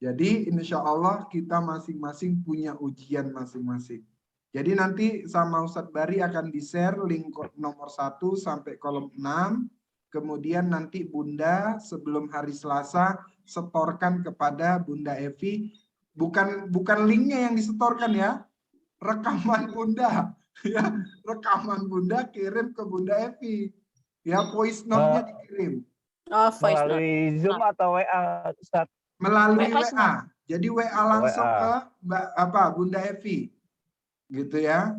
jadi insya Allah kita masing-masing punya ujian masing-masing. Jadi nanti sama Ustadz Bari akan di-share link nomor 1 sampai kolom 6. Kemudian nanti Bunda sebelum hari Selasa setorkan kepada Bunda Evi. Bukan linknya yang disetorkan ya. Rekaman Bunda. Ya, rekaman Bunda kirim ke Bunda Evi. Ya, voice note-nya dikirim. Melalui Zoom atau WA, Ustadz? Melalui WA. Jadi WA langsung ke Bunda Evi. Gitu ya.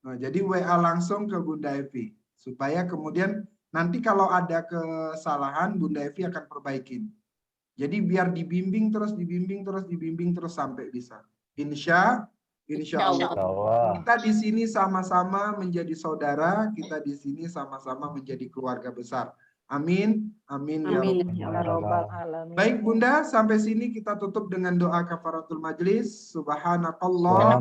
Nah, jadi WA langsung ke Bunda Evi supaya kemudian nanti kalau ada kesalahan Bunda Evi akan perbaikin. Jadi biar dibimbing terus sampai bisa. Insya Allah. Kita di sini sama-sama menjadi saudara, kita di sini sama-sama menjadi keluarga besar. Amin. Amin. Ya Rabbal alamin. Baik Bunda, sampai sini kita tutup dengan doa kafaratul majlis. Subhanakallah.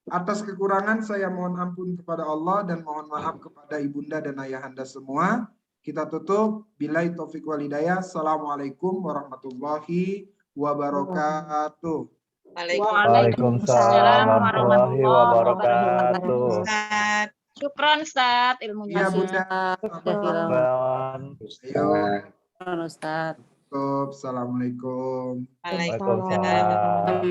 Atas kekurangan saya mohon ampun kepada Allah dan mohon maaf kepada ibunda dan ayahanda semua. Kita tutup. Billahi taufiq wal hidayah. Assalamualaikum warahmatullahi wabarakatuh. Waalaikumsalam warahmatullahi wabarakatuh. Syukron Ustaz ilmunya. Iya Bunda. Ayo. Ustaz. Assalamualaikum. Waalaikumsalam.